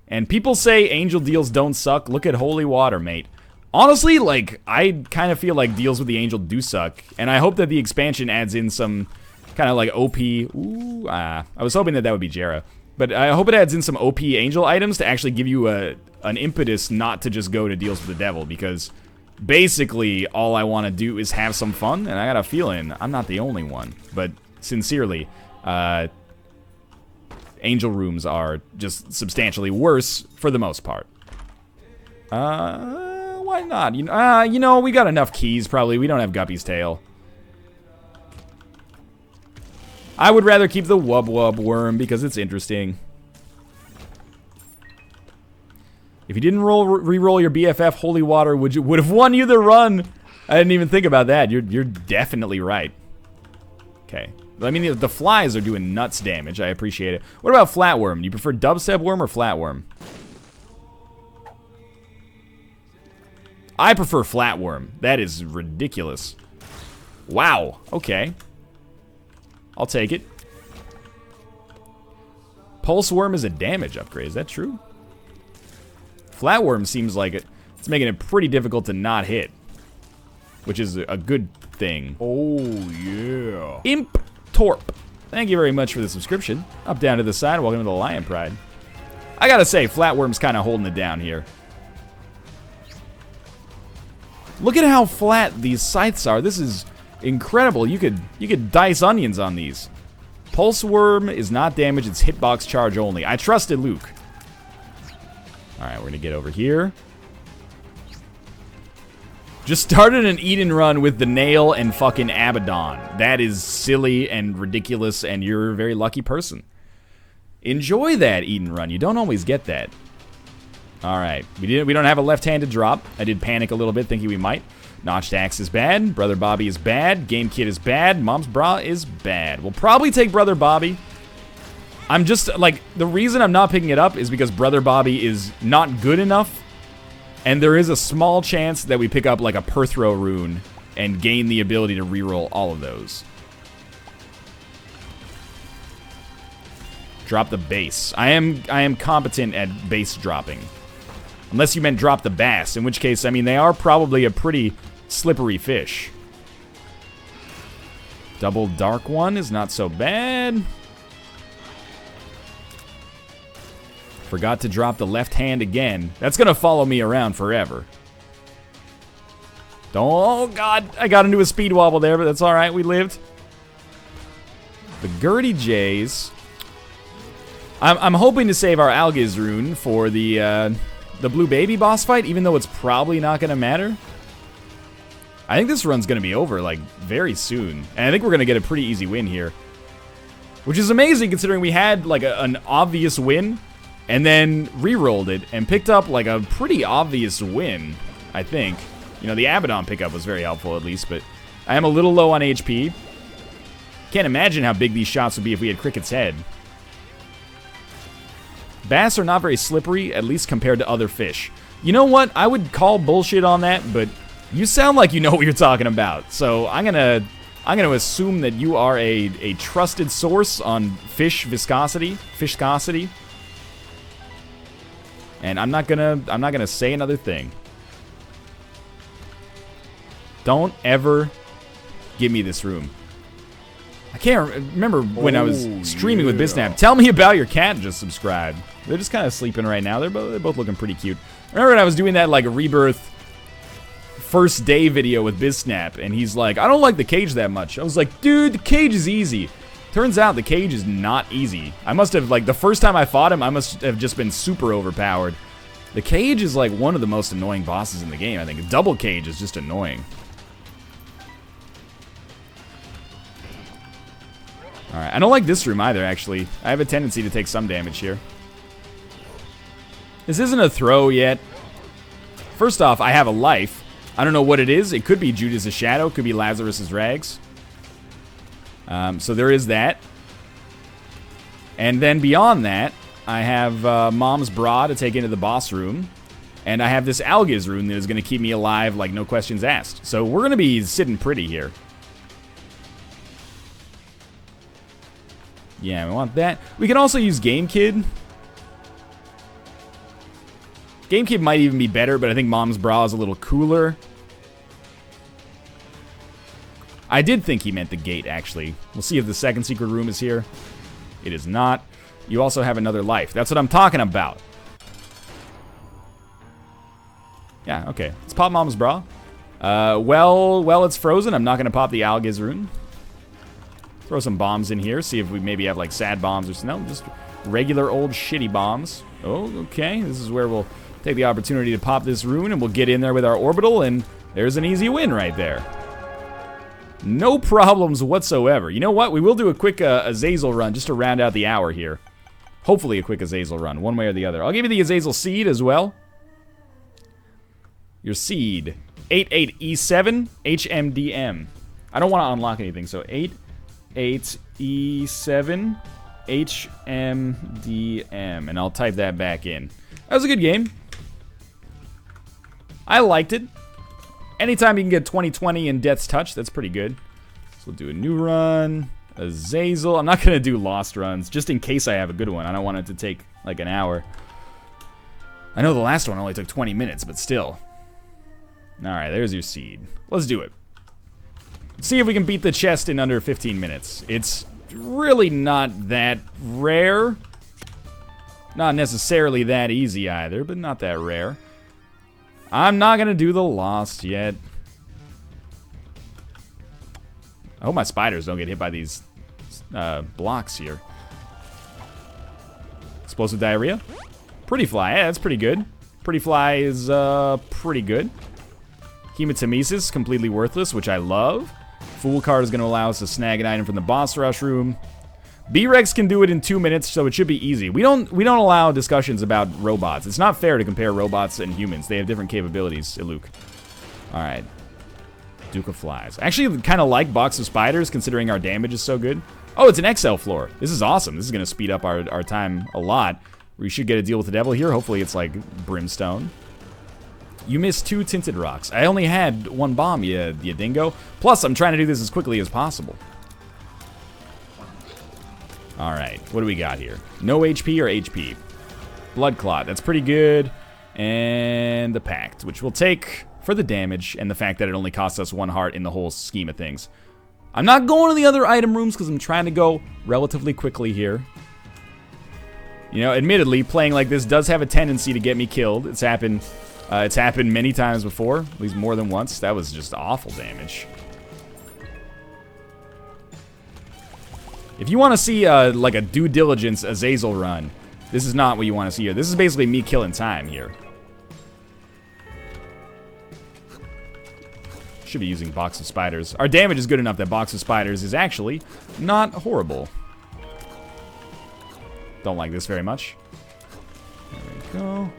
And people say angel deals don't suck. Look at holy water, mate. Honestly, like, I kind of feel like deals with the angel do suck. And I hope that the expansion adds in some kind of like OP. Ooh, I was hoping that would be Jera. But I hope it adds in some OP angel items to actually give you an impetus not to just go to deals with the devil. Because basically, all I want to do is have some fun. And I got a feeling I'm not the only one. But sincerely, angel rooms are just substantially worse for the most part. Why not? You know, we got enough keys, probably. We don't have Guppy's tail. I would rather keep the Wub Wub worm because it's interesting. If you didn't re-roll your BFF Holy Water, would have won you the run. I didn't even think about that. You're definitely right. Okay. I mean, the flies are doing nuts damage. I appreciate it. What about Flatworm? Do you prefer Dubstep Worm or Flatworm? I prefer Flatworm. That is ridiculous. Wow. Okay. I'll take it. Pulse Worm is a damage upgrade. Is that true? Flatworm seems like it's making it pretty difficult to not hit. Which is a good thing. Oh, yeah. Imp Torp. Thank you very much for the subscription. Up, down to the side. Welcome to the Lion Pride. I gotta say, Flatworm's kind of holding it down here. Look at how flat these scythes are. This is incredible. You could dice onions on these. Pulse Worm is not damage. It's hitbox charge only. I trusted Luke. Alright, we're gonna get over here. Just started an Eden run with the Nail and fucking Abaddon. That is silly and ridiculous, and you're a very lucky person. Enjoy that Eden run. You don't always get that. Alright, we don't have a left-handed drop. I did panic a little bit, thinking we might. Notched Axe is bad. Brother Bobby is bad. Game Kit is bad. Mom's Bra is bad. We'll probably take Brother Bobby. I'm just, like, the reason I'm not picking it up is because Brother Bobby is not good enough. And there is a small chance that we pick up, like, a Perthrow rune and gain the ability to reroll all of those. Drop the base. I am competent at base dropping. Unless you meant drop the bass, in which case, I mean, they are probably a pretty slippery fish. Double Dark One is not so bad. Forgot to drop the left hand again. That's gonna follow me around forever. Oh, God. I got into a speed wobble there, but that's alright. We lived. The Gertie Jays. I'm hoping to save our Algiz rune for the Blue Baby boss fight, even though it's probably not gonna matter. I think this run's gonna be over, like, very soon. And I think we're gonna get a pretty easy win here. Which is amazing, considering we had, like, an obvious win, and then re-rolled it, and picked up, like, a pretty obvious win, I think. You know, the Abaddon pickup was very helpful, at least, but I am a little low on HP. Can't imagine how big these shots would be if we had Cricket's head. Bass are not very slippery, at least compared to other fish. You know what? I would call bullshit on that, but you sound like you know what you're talking about. So I'm gonna assume that you are a trusted source on fish viscosity. And I'm not gonna say another thing. Don't ever give me this room. I can't remember when I was streaming with Biznap. Tell me about your cat just subscribed. They're just kind of sleeping right now. They're both looking pretty cute. I remember when I was doing that like Rebirth first day video with Biznap, and he's like, I don't like the cage that much. I was like, dude, the cage is easy. Turns out the cage is not easy. I must have, like, the first time I fought him, I must have just been super overpowered. The cage is like one of the most annoying bosses in the game, I think. Double cage is just annoying. Alright, I don't like this room either, actually. I have a tendency to take some damage here. This isn't a throw yet. First off, I have a life. I don't know what it is. It could be Judas' Shadow. It could be Lazarus' Rags. So there is that. And then beyond that, I have Mom's Bra to take into the boss room. And I have this Algiz rune that is going to keep me alive like no questions asked. So we're going to be sitting pretty here. Yeah, we want that. We can also use Game Kid. Game Kid might even be better, but I think Mom's Bra is a little cooler. I did think he meant the gate, actually. We'll see if the second secret room is here. It is not. You also have another life. That's what I'm talking about. Yeah, okay. Let's pop Mom's Bra. Well, it's frozen. I'm not going to pop the Algiz rune. Throw some bombs in here. See if we maybe have, like, sad bombs or something. No, just regular old shitty bombs. Oh, okay. This is where we'll take the opportunity to pop this rune, and we'll get in there with our orbital, and there's an easy win right there. No problems whatsoever. You know what? We will do a quick Azazel run just to round out the hour here. Hopefully a quick Azazel run, one way or the other. I'll give you the Azazel seed as well. Your seed. 88E7 HMDM. I don't want to unlock anything, so 88E7 HMDM. And I'll type that back in. That was a good game. I liked it. Anytime you can get 20/20 in Death's Touch, that's pretty good. So we'll do a new run. Azazel. I'm not going to do lost runs, just in case I have a good one. I don't want it to take like an hour. I know the last one only took 20 minutes, but still. Alright, there's your seed. Let's do it. See if we can beat the chest in under 15 minutes. It's really not that rare. Not necessarily that easy either, but not that rare. I'm not going to do the lost yet. I hope my spiders don't get hit by these blocks here. Explosive diarrhea. Pretty fly. Yeah, that's pretty good. Pretty fly is pretty good. Hematemesis, completely worthless, which I love. Fool card is going to allow us to snag an item from the boss rush room. B-Rex can do it in 2 minutes, so it should be easy. We don't allow discussions about robots. It's not fair to compare robots and humans. They have different capabilities, Iluk. Alright. Duke of Flies. I actually kind of like Box of Spiders, considering our damage is so good. Oh, it's an XL floor. This is awesome. This is going to speed up our time a lot. We should get a deal with the devil here. Hopefully it's like Brimstone. You missed 2 tinted rocks. I only had 1 bomb, you dingo. Plus, I'm trying to do this as quickly as possible. Alright, what do we got here? No HP or HP? Blood Clot, that's pretty good. And the Pact, which we'll take for the damage and the fact that it only costs us 1 heart in the whole scheme of things. I'm not going to the other item rooms because I'm trying to go relatively quickly here. You know, admittedly, playing like this does have a tendency to get me killed. It's happened many times before, at least more than once. That was just awful damage. If you want to see like a due diligence Azazel run, this is not what you want to see here. This is basically me killing time here. Should be using Box of Spiders. Our damage is good enough that Box of Spiders is actually not horrible. Don't like this very much. There we go.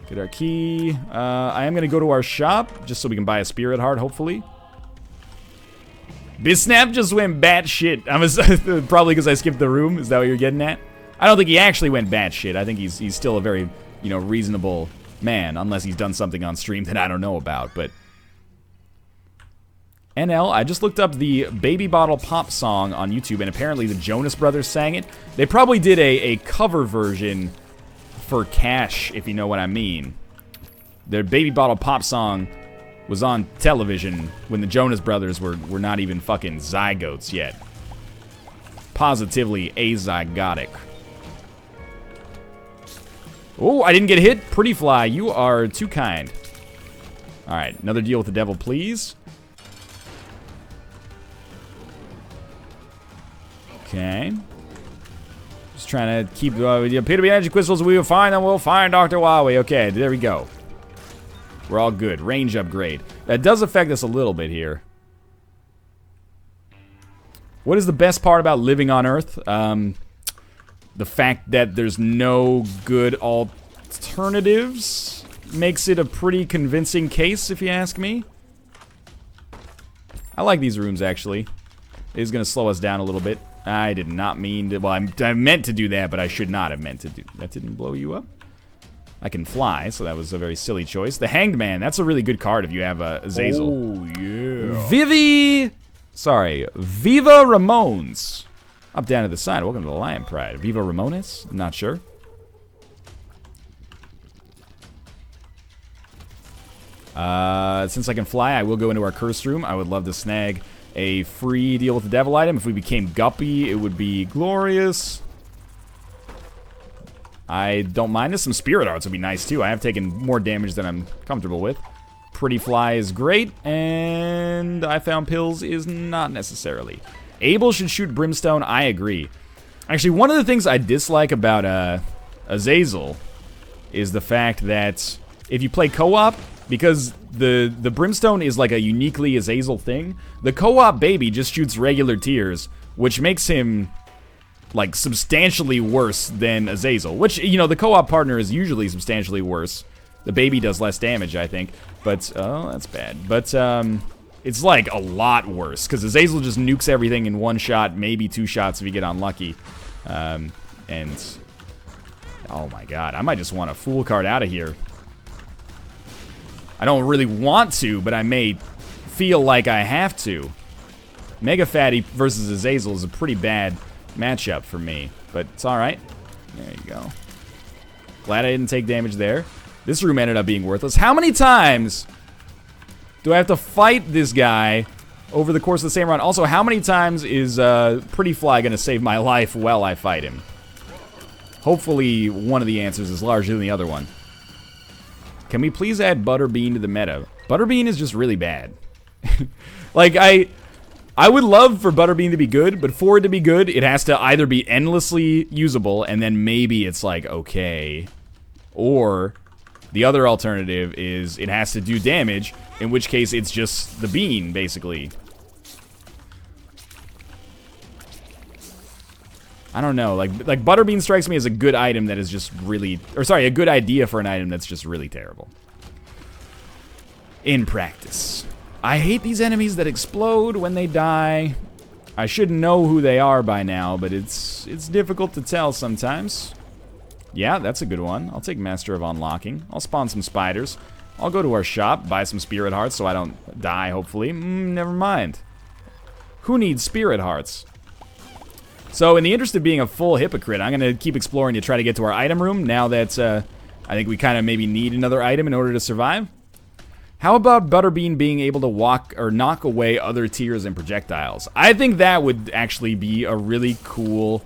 Get our key. I am going to go to our shop just so we can buy a Spirit Heart, hopefully. Biznap just went batshit. Probably because I skipped the room. Is that what you're getting at? I don't think he actually went batshit. I think he's still a very, you know, reasonable man, unless he's done something on stream that I don't know about. But NL, I just looked up the Baby Bottle Pop song on YouTube, and apparently the Jonas Brothers sang it. They probably did a cover version for cash, if you know what I mean. Their Baby Bottle Pop song was on television when the Jonas Brothers were not even fucking zygotes yet. positively azygotic. Oh, I didn't get hit. Pretty Fly, you are too kind. Alright, another deal with the devil, please. Okay. Just trying to keep the epitome energy crystals. We will find them. We'll find Dr. Huawei. Okay, there we go. We're all good. Range upgrade. That does affect us a little bit here. What is the best part about living on Earth? The fact that there's no good alternatives makes it a pretty convincing case, if you ask me. I like these rooms, actually. It is going to slow us down a little bit. I did not mean to... Well, I meant to do that, but I should not have meant to do... That didn't blow you up? I can fly, so that was a very silly choice. The Hanged Man, that's a really good card if you have a Azazel. Oh, yeah. Viva Ramones. Up down to the side. Welcome to the Lion Pride. Viva Ramones? I'm not sure. Since I can fly, I will go into our cursed room. I would love to snag a free deal with the devil item. If we became Guppy, it would be glorious. I don't mind this. Some Spirit Hearts would be nice, too. I have taken more damage than I'm comfortable with. Pretty Fly is great, and I Found Pills is not necessarily. Abel should shoot Brimstone. I agree. Actually, one of the things I dislike about Azazel is the fact that if you play co-op, because the Brimstone is like a uniquely Azazel thing, the co-op baby just shoots regular tiers, which makes him like substantially worse than Azazel, which, you know, the co-op partner is usually substantially worse. The baby does less damage, I think, but, oh, that's bad. But, it's like a lot worse, because Azazel just nukes everything in one shot, maybe two shots if you get unlucky. And, oh my god, I might just want a Fool card out of here. I don't really want to, but I may feel like I have to. Mega Fatty versus Azazel is a pretty bad matchup for me, but it's alright. There you go. Glad I didn't take damage there. This room ended up being worthless. How many times do I have to fight this guy over the course of the same run? Also, how many times is Pretty Fly going to save my life while I fight him? Hopefully, one of the answers is larger than the other one. Can we please add Butterbean to the meta? Butterbean is just really bad. Like, I would love for Butterbean to be good, but for it to be good, it has to either be endlessly usable, and then maybe it's like, okay. Or the other alternative is it has to do damage, in which case it's just the bean, basically. I don't know, like Butterbean strikes me as a good item that is just really, or sorry, a good idea for an item that's just really terrible. In practice. I hate these enemies that explode when they die. I should know who they are by now, but it's difficult to tell sometimes. Yeah, that's a good one. I'll take Master of Unlocking. I'll spawn some spiders. I'll go to our shop, buy some Spirit Hearts so I don't die, hopefully. Never mind. Who needs Spirit Hearts? So, in the interest of being a full hypocrite, I'm going to keep exploring to try to get to our item room now that I think we kind of maybe need another item in order to survive. How about Butterbean being able to walk or knock away other tiers and projectiles? I think that would actually be a really cool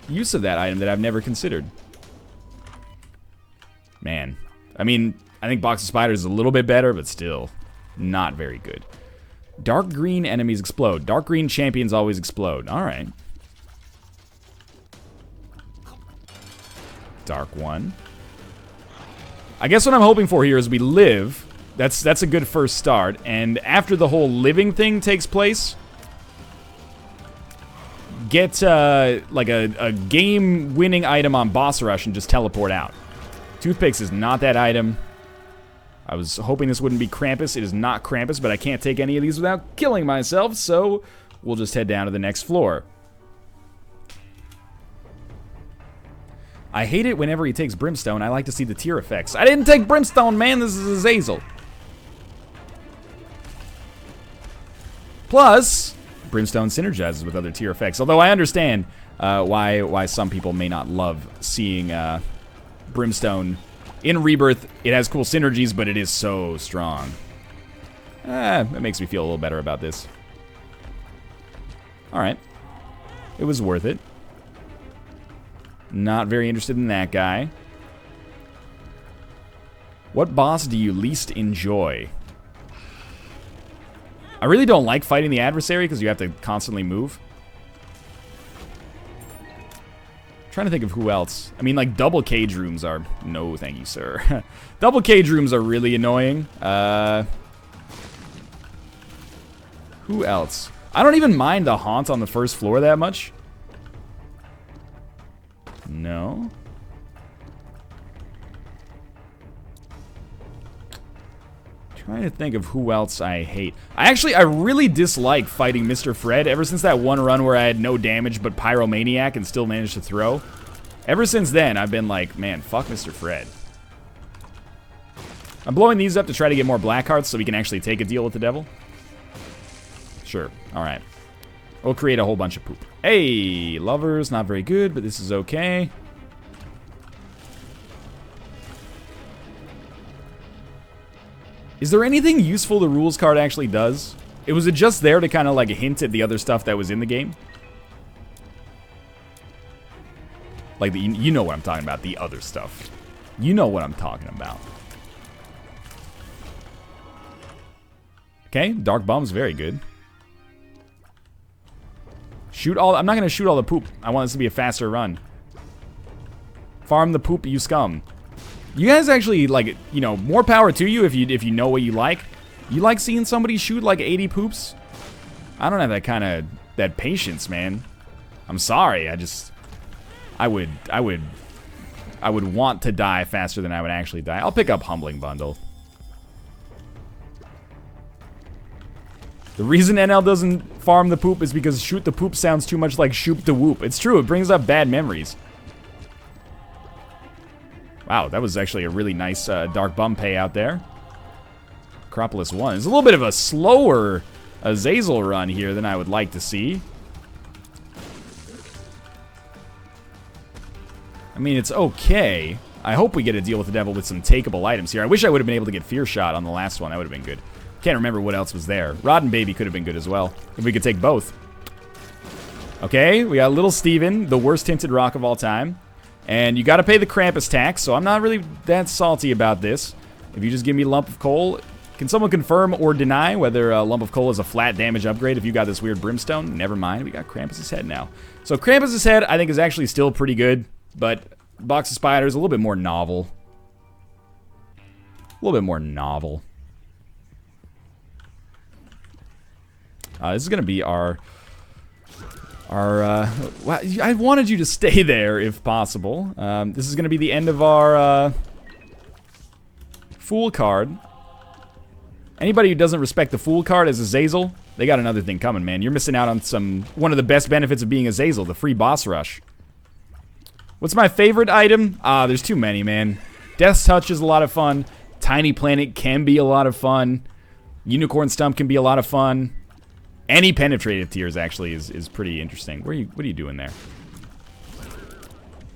use of that item that I've never considered. Man, I mean, I think Box of Spiders is a little bit better, but still not very good. Dark green enemies explode. Dark green champions always explode. All right. Dark one. I guess what I'm hoping for here is we live. That's a good first start. And after the whole living thing takes place, get like a game-winning item on boss rush and just teleport out. Toothpicks is not that item. I was hoping this wouldn't be Krampus. It is not Krampus, but I can't take any of these without killing myself, so we'll just head down to the next floor. I hate it whenever he takes Brimstone. I like to see the tier effects. I didn't take Brimstone, man. This is Azazel. Plus, Brimstone synergizes with other tier effects. Although I understand why some people may not love seeing Brimstone in Rebirth. It has cool synergies, but it is so strong. That makes me feel a little better about this. Alright. It was worth it. Not very interested in that guy. What boss do you least enjoy? I really don't like fighting the adversary because you have to constantly move. Trying to think of who else. I mean, like, double cage rooms are... No, thank you, sir. Double cage rooms are really annoying. Who else? I don't even mind the haunt on the first floor that much. No. Trying to think of who else I hate. I really dislike fighting Mr. Fred ever since that one run where I had no damage but Pyromaniac and still managed to throw. Ever since then, I've been like, man, fuck Mr. Fred. I'm blowing these up to try to get more black hearts so we can actually take a deal with the devil. Sure, alright. We'll create a whole bunch of poop. Hey, lovers, not very good, but this is okay. Is there anything useful the rules card actually does? Was it just there to kind of like hint at the other stuff that was in the game? Like, you know what I'm talking about, the other stuff. You know what I'm talking about. Okay, Dark Bomb's very good. Shoot all... I'm not going to shoot all the poop. I want this to be a faster run. Farm the poop, you scum. You guys actually, like, you know, more power to you if you know what you like. You like seeing somebody shoot like 80 poops? I don't have that kind of, that patience, man. I'm sorry, I would want to die faster than I would actually die. I'll pick up Humbling Bundle. The reason NL doesn't farm the poop is because shoot the poop sounds too much like shoop the whoop. It's true, it brings up bad memories. Wow, that was actually a really nice Dark Bum payout there. Acropolis 1. It's a little bit of a slower Azazel run here than I would like to see. I mean, it's okay. I hope we get a deal with the devil with some takeable items here. I wish I would have been able to get Fear Shot on the last one. That would have been good. Can't remember what else was there. Rotten Baby could have been good as well, if we could take both. Okay, we got Little Steven, the worst tinted rock of all time. And you gotta pay the Krampus tax, so I'm not really that salty about this. If you just give me Lump of Coal, can someone confirm or deny whether Lump of Coal is a flat damage upgrade if you got this weird Brimstone? Never mind, we got Krampus's head now. So Krampus's head, I think, is actually still pretty good, but Box of Spiders, a little bit more novel. A little bit more novel. This is gonna be our I wanted you to stay there if possible. This is going to be the end of our Fool card. Anybody who doesn't respect the Fool card as Azazel, they got another thing coming, man. You're missing out on one of the best benefits of being Azazel, the free boss rush. What's my favorite item? There's too many, man. Death's Touch is a lot of fun. Tiny Planet can be a lot of fun. Unicorn Stump can be a lot of fun. Any penetrative tiers actually is pretty interesting. What are you doing there?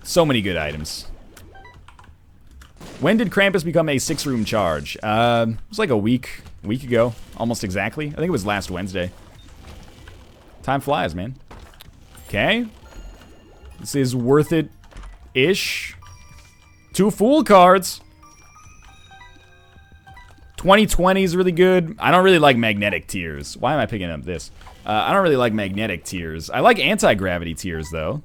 So many good items. When did Krampus become a 6-room charge? It was like a week ago, almost exactly. I think it was last Wednesday. Time flies, man. Okay. This is worth it-ish. 2 Fool cards. 2020 is really good. I don't really like magnetic tiers. Why am I picking up this? I don't really like magnetic tiers. I like anti-gravity tiers, though.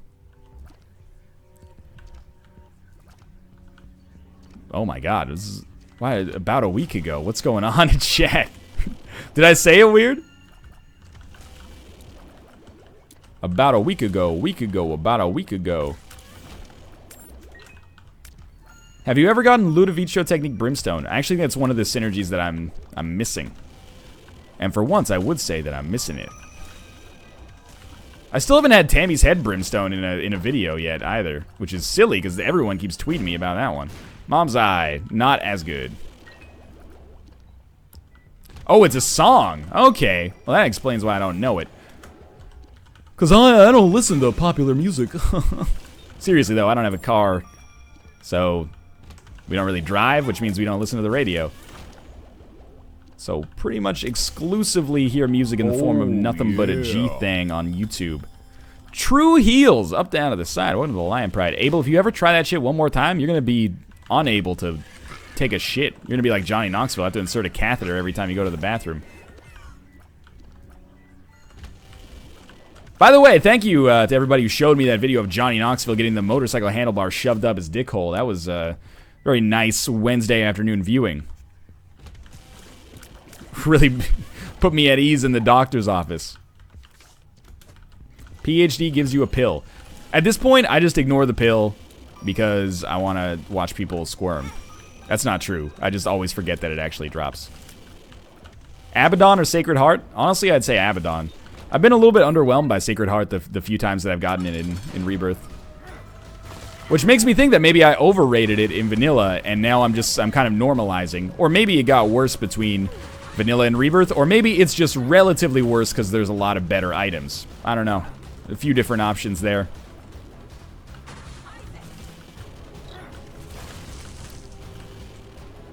Oh my god. This is about a week ago. What's going on in chat? Did I say it weird? About a week ago, about a week ago. Have you ever gotten Ludovico Technique Brimstone? I actually think that's one of the synergies that I'm missing. And for once, I would say that I'm missing it. I still haven't had Tammy's Head Brimstone in a video yet either, which is silly because everyone keeps tweeting me about that one. Mom's Eye, not as good. Oh, it's a song. Okay. Well, that explains why I don't know it. Because I don't listen to popular music. Seriously, though, I don't have a car. So... we don't really drive, which means we don't listen to the radio. So pretty much exclusively hear music in the form of nothing but a G thing on YouTube. True heals, up, down, to the side. Welcome to the Lion Pride. Abel, if you ever try that shit one more time, you're going to be unable to take a shit. You're going to be like Johnny Knoxville, have to insert a catheter every time you go to the bathroom. By the way, thank you to everybody who showed me that video of Johnny Knoxville getting the motorcycle handlebar shoved up his dick hole. That was a very nice Wednesday afternoon viewing. Really put me at ease in the doctor's office. PhD gives you a pill. At this point, I just ignore the pill because I want to watch people squirm. That's not true. I just always forget that it actually drops. Abaddon or Sacred Heart? Honestly, I'd say Abaddon. I've been a little bit underwhelmed by Sacred Heart the few times that I've gotten it in Rebirth. Which makes me think that maybe I overrated it in Vanilla, and now I'm kind of normalizing. Or maybe it got worse between Vanilla and Rebirth, or maybe it's just relatively worse because there's a lot of better items. I don't know. A few different options there.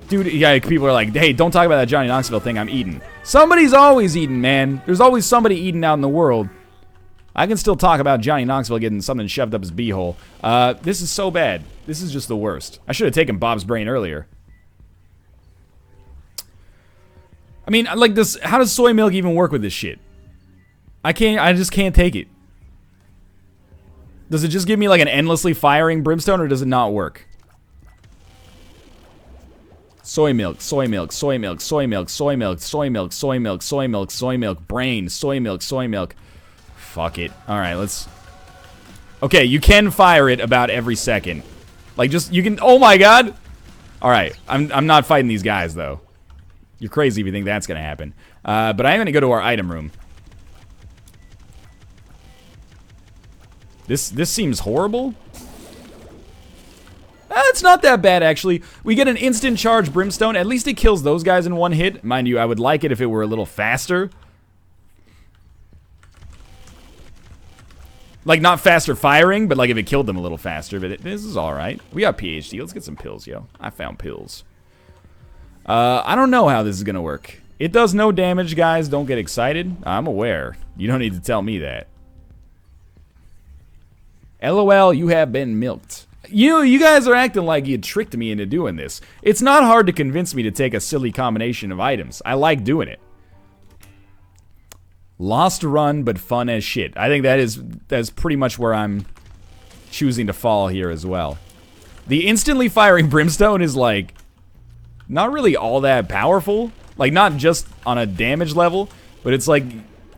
Dude, yeah, people are like, hey, don't talk about that Johnny Knoxville thing, I'm eating. Somebody's always eating, man. There's always somebody eating out in the world. I can still talk about Johnny Knoxville getting something shoved up his beehole. This is so bad. This is just the worst. I should have taken Bob's brain earlier. I mean, like this, how does soy milk even work with this shit? I just can't take it. Does it just give me like an endlessly firing brimstone, or does it not work? Soy milk, soy milk, soy milk, soy milk, soy milk, soy milk, soy milk, soy milk, soy milk, brain, soy milk, soy milk. Fuck it. Alright, let's... Okay, you can fire it about every second. Like, just, you can... Oh my god! Alright, I'm not fighting these guys, though. You're crazy if you think that's gonna happen. But I am gonna go to our item room. This seems horrible. It's not that bad, actually. We get an instant charge brimstone. At least it kills those guys in one hit. Mind you, I would like it if it were a little faster. Like, not faster firing, but like if it killed them a little faster. But this is alright. We got PhD. Let's get some pills, yo. I found pills. I don't know how this is gonna work. It does no damage, guys. Don't get excited. I'm aware. You don't need to tell me that. LOL, you have been milked. You know, you guys are acting like you tricked me into doing this. It's not hard to convince me to take a silly combination of items. I like doing it. Lost run, but fun as shit. I think that's pretty much where I'm choosing to fall here as well. The instantly firing brimstone is like not really all that powerful. Like, not just on a damage level, but it's like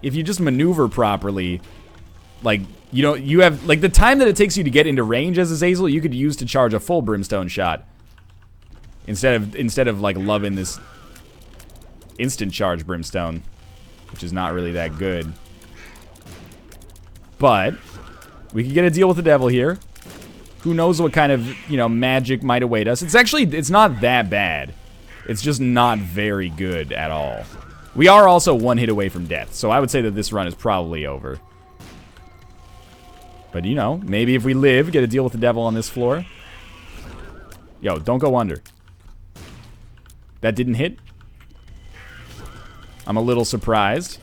if you just maneuver properly, like, you know, you have, like, the time that it takes you to get into range as Azazel, you could use to charge a full brimstone shot. Instead of like loving this instant charge brimstone, which is not really that good. But we could get a deal with the devil here. Who knows what kind of, you know, magic might await us. It's not that bad. It's just not very good at all. We are also one hit away from death, so I would say that this run is probably over. But, you know, maybe if we live, get a deal with the devil on this floor. Yo, don't go under. That didn't hit. I'm a little surprised.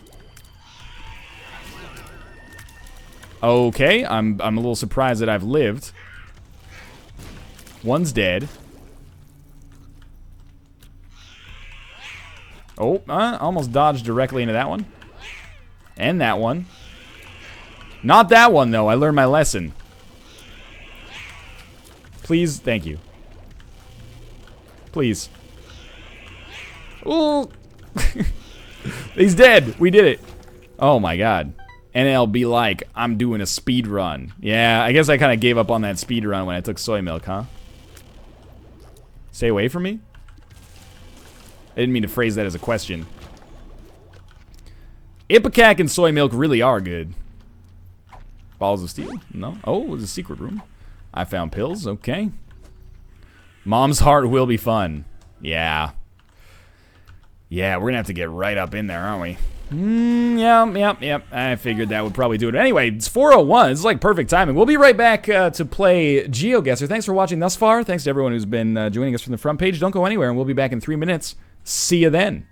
Okay, I'm a little surprised that I've lived. One's dead. Oh, almost dodged directly into that one. And that one. Not that one, though. I learned my lesson. Please, thank you. Please. Ooh. He's dead. We did it. Oh, my God. NL be like, I'm doing a speed run. Yeah, I guess I kind of gave up on that speed run when I took soy milk, huh? Stay away from me? I didn't mean to phrase that as a question. Ipecac and soy milk really are good. Balls of steel? No. Oh, it was a secret room. I found pills. Okay. Mom's heart will be fun. Yeah. Yeah, we're gonna have to get right up in there, aren't we? Yep. I figured that would probably do it. Anyway, it's 4:01. This is like perfect timing. We'll be right back to play Geoguessr. Thanks for watching thus far. Thanks to everyone who's been joining us from the front page. Don't go anywhere, and we'll be back in 3 minutes. See you then.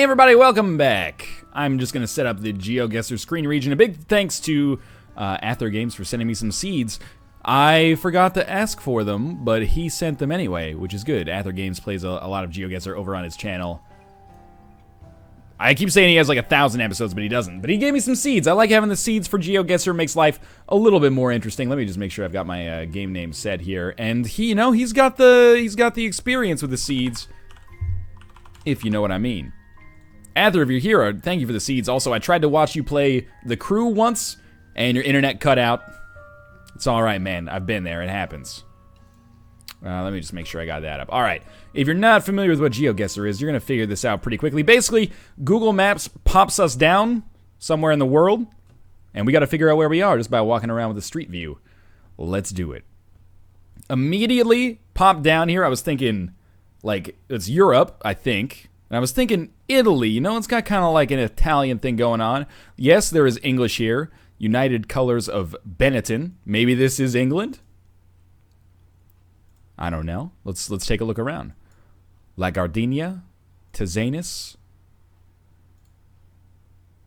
Hey everybody, welcome back. I'm just going to set up the Geoguessr screen region. A big thanks to Ather Games for sending me some seeds. I forgot to ask for them, but he sent them anyway, which is good. Ather Games plays a lot of Geoguessr over on his channel. I keep saying he has like 1,000 episodes, but he doesn't. But he gave me some seeds. I like having the seeds for Geoguessr. Makes life a little bit more interesting. Let me just make sure I've got my game name set here. And he, you know, he's got the experience with the seeds, if you know what I mean. Ather, if you're here, thank you for the seeds. Also, I tried to watch you play The Crew once, and your internet cut out. It's all right, man. I've been there. It happens. Let me just make sure I got that up. All right. If you're not familiar with what Geoguessr is, you're going to figure this out pretty quickly. Basically, Google Maps pops us down somewhere in the world, and we got to figure out where we are just by walking around with a street view. Let's do it. Immediately popped down here. I was thinking, like, it's Europe, I think. And I was thinking Italy. You know, it's got kind of like an Italian thing going on. Yes, there is English here. United Colors of Benetton. Maybe this is England? I don't know. Let's take a look around. La Gardenia, Tizianus.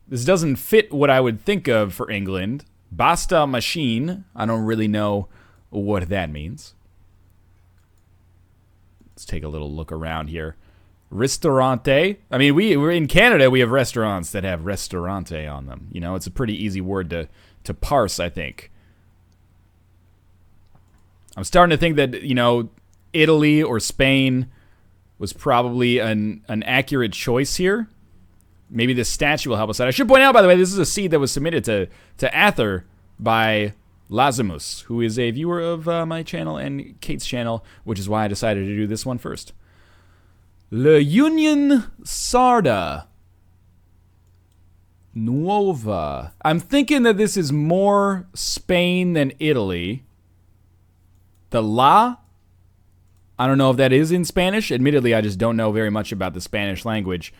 This doesn't fit what I would think of for England. Basta Machine. I don't really know what that means. Let's take a little look around here. Ristorante. I mean, we're in Canada. We have restaurants that have restaurante on them. You know, it's a pretty easy word to parse, I think. I'm starting to think that, you know, Italy or Spain was probably an accurate choice here. Maybe this statue will help us out. I should point out, by the way, this is a seed that was submitted to Ather by Lazimus, who is a viewer of my channel and Kate's channel, which is why I decided to do this one first. La Union Sarda Nuova. I'm thinking that this is more Spain than Italy. The La, I don't know if that is in Spanish. Admittedly, I just don't know very much about the Spanish language.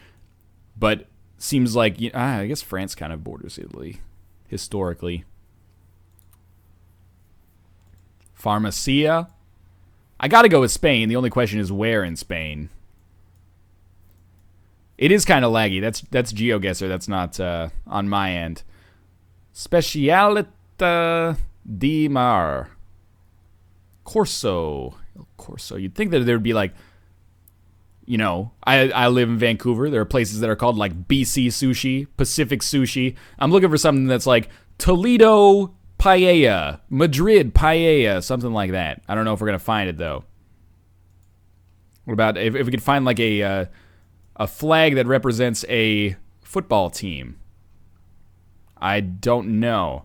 But seems like, I guess France kind of borders Italy, historically. Pharmacia. I gotta go with Spain. The only question is where in Spain. It is kind of laggy. That's Geoguessr. That's not on my end. Specialita di Mar. Corso. You'd think that there'd be like, you know, I live in Vancouver. There are places that are called like BC Sushi, Pacific Sushi. I'm looking for something that's like Toledo Paella, Madrid Paella, something like that. I don't know if we're going to find it, though. What about if we could find like a flag that represents a football team? I don't know.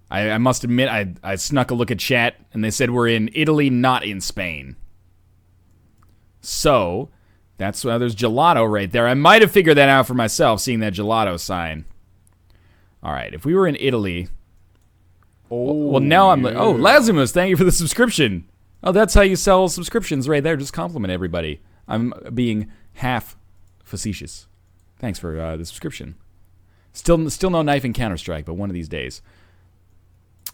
I must admit, I snuck a look at chat, and they said we're in Italy, not in Spain. So, that's why there's gelato right there. I might have figured that out for myself, seeing that gelato sign. All right, if we were in Italy... Oh, well, now I'm like... Oh, Lazimus, thank you for the subscription. Oh, that's how you sell subscriptions right there. Just compliment everybody. I'm being half facetious. Thanks for the subscription. Still no knife in Counter-Strike, but one of these days.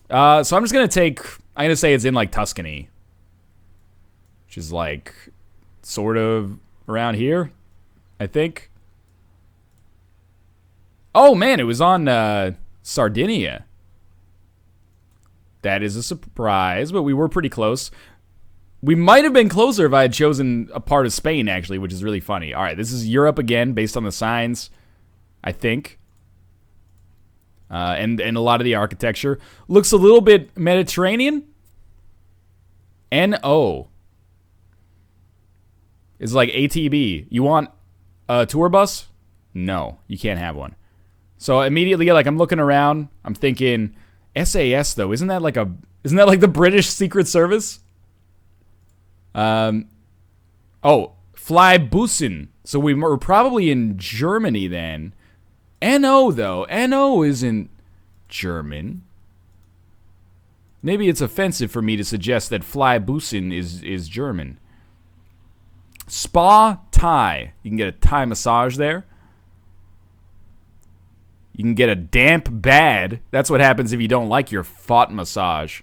So I'm just going to take... I'm going to say it's in, like, Tuscany. Which is, like, sort of around here, I think. Oh, man, it was on Sardinia. That is a surprise, but we were pretty close. We might have been closer if I had chosen a part of Spain, actually, which is really funny. All right, this is Europe again, based on the signs, I think. And a lot of the architecture looks a little bit Mediterranean. N-O is like ATB. You want a tour bus? No, you can't have one. So immediately, like, I'm looking around. I'm thinking SAS though. Isn't that like the British Secret Service? Oh, Flybussen. So we're probably in Germany then. N-O, though. N-O isn't German. Maybe it's offensive for me to suggest that Flybussen is German. Spa Thai. You can get a Thai massage there. You can get a damp bad. That's what happens if you don't like your foot massage.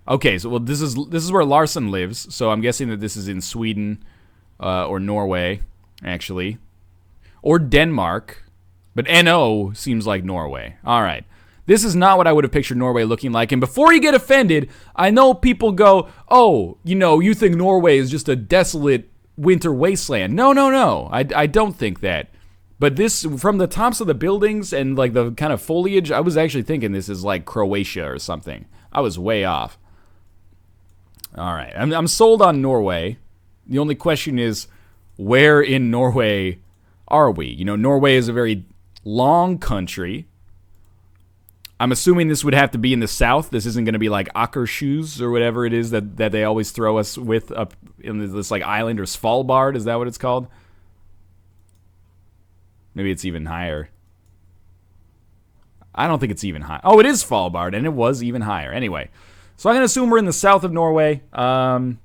Okay, so well, this is where Larson lives. So I'm guessing that this is in Sweden or Norway, actually, or Denmark. But NO seems like Norway. All right. This is not what I would have pictured Norway looking like. And before you get offended, I know people go, oh, you think Norway is just a desolate winter wasteland. No. I don't think that. But this, from the tops of the buildings and like the kind of foliage, I was actually thinking this is like Croatia or something. I was way off. All right. I'm sold on Norway. The only question is, where in Norway are we? Norway is a very long country. I'm assuming this would have to be in the south. This isn't going to be like Akershus or whatever it is that they always throw us with up in this like island, or Svalbard. Is that what it's called? Maybe it's even higher. I don't think it's even high. Oh, it is Svalbard, and it was even higher. Anyway, so I'm going to assume we're in the south of Norway. Why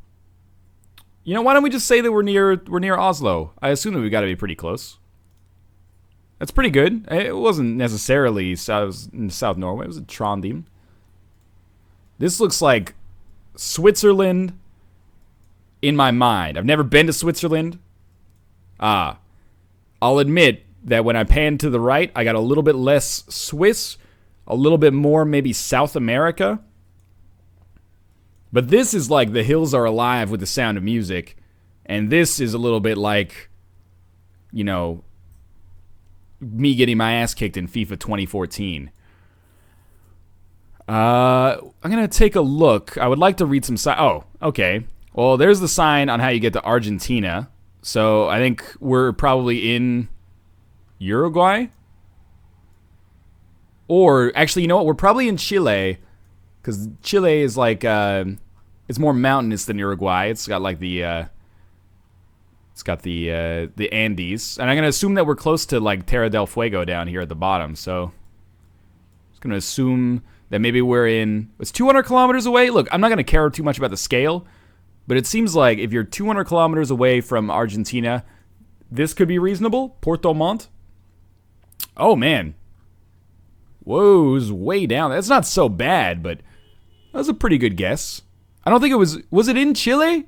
don't we just say that we're near Oslo? I assume that we've got to be pretty close. That's pretty good. It wasn't necessarily South Norway. It was Trondheim. This looks like Switzerland in my mind. I've never been to Switzerland. I'll admit that when I panned to the right, I got a little bit less Swiss, a little bit more maybe South America. But this is like the hills are alive with the sound of music. And this is a little bit like, me getting my ass kicked in FIFA 2014. I'm going to take a look. I would like to read some Oh, okay. Well, there's the sign on how you get to Argentina. So I think we're probably in Uruguay. Or, actually, you know what? We're probably in Chile. Because Chile is like, it's more mountainous than Uruguay. It's got like the... It's got the Andes. And I'm going to assume that we're close to like Terra del Fuego down here at the bottom. So I'm just going to assume that maybe it's 200 kilometers away. Look, I'm not going to care too much about the scale. But it seems like if you're 200 kilometers away from Argentina, this could be reasonable. Puerto Montt. Oh, man. Whoa, it was way down. That's not so bad, but that was a pretty good guess. I don't think it was... Was it in Chile?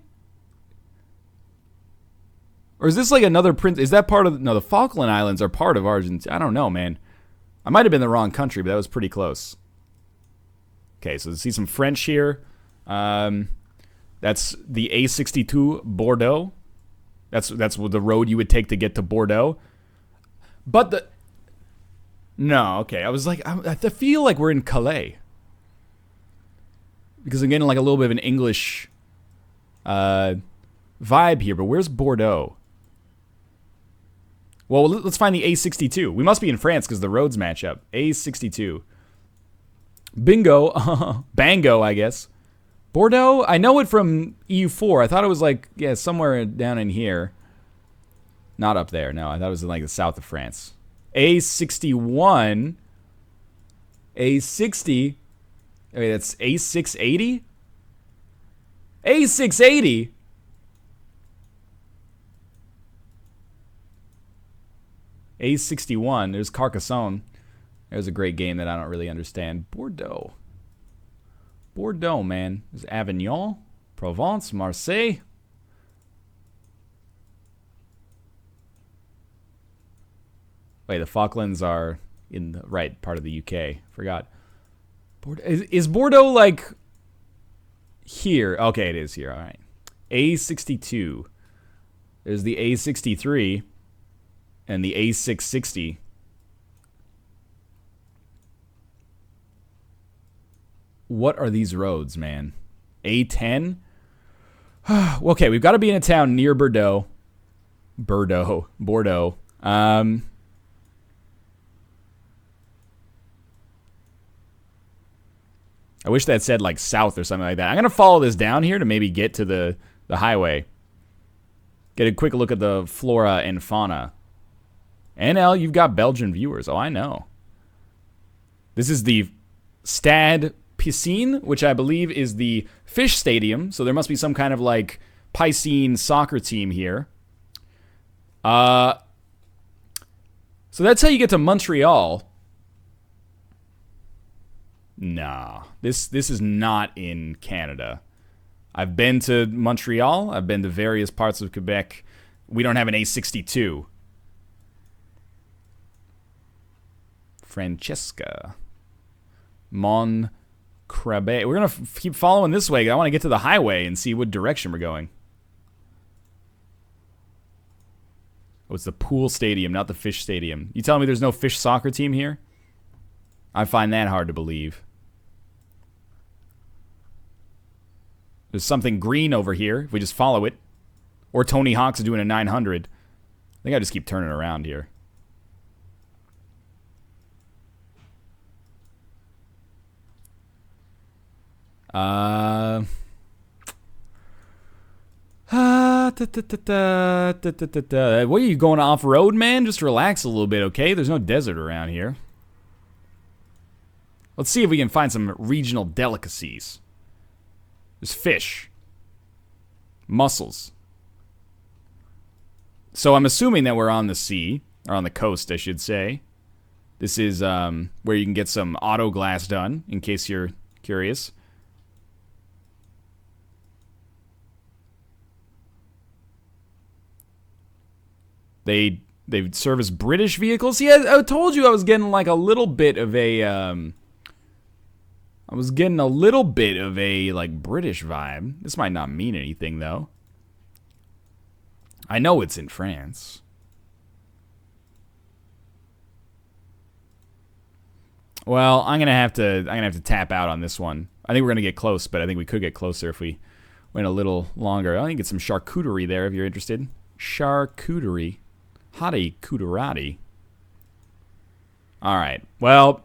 Or is this like another print? Is that part of... No, the Falkland Islands are part of Argentina. I don't know, man. I might have been the wrong country, but that was pretty close. Okay, so see some French here. That's the A62 Bordeaux. That's the road you would take to get to Bordeaux. But the... No, okay. I was like... I feel like we're in Calais. Because I'm getting like a little bit of an English vibe here. But where's Bordeaux? Well, let's find the A62. We must be in France because the roads match up. A62. Bingo. Bango, I guess. Bordeaux? I know it from EU4. I thought it was like, somewhere down in here. Not up there. No, I thought it was in like the south of France. A61. A60. Wait, that's A680? A680? A61. There's Carcassonne. There's a great game that I don't really understand. Bordeaux. Bordeaux, man. There's Avignon, Provence, Marseille. Wait, the Falklands are in the right part of the UK. Forgot. Is Bordeaux like here? Okay, it is here. All right. A62. There's the A63 and the A660. What are these roads, man? A10? Okay, we've got to be in a town near Bordeaux. Bordeaux. I wish that said like south or something like that. I'm going to follow this down here to maybe get to the highway. Get a quick look at the flora and fauna. NL, you've got Belgian viewers. Oh, I know. This is the Stade Piscine, which I believe is the fish stadium. So there must be some kind of like piscine soccer team here. So that's how you get to Montreal. Nah, this is not in Canada. I've been to Montreal. I've been to various parts of Quebec. We don't have an A62. Francesca. Mon Crabe. We're going to keep following this way. I want to get to the highway and see what direction we're going. Oh, it's the pool stadium, not the fish stadium. You telling me there's no fish soccer team here? I find that hard to believe. There's something green over here, if we just follow it. Or Tony Hawk's doing a 900. I think I just keep turning around here. What are you going off-road, man? Just relax a little bit, okay? There's no desert around here. Let's see if we can find some regional delicacies. There's fish. Mussels. So I'm assuming that we're on the sea. Or on the coast, I should say. This is where you can get some auto glass done, in case you're curious. They service British vehicles. See, I told you I was getting like a little bit of a... I was getting a little bit of a, like, British vibe. This might not mean anything, though. I know it's in France. Well, I'm gonna have to tap out on this one. I think we're gonna get close, but I think we could get closer if we went a little longer. I think get some charcuterie there if you're interested. Charcuterie. Hottie cooterati. Alright. Well,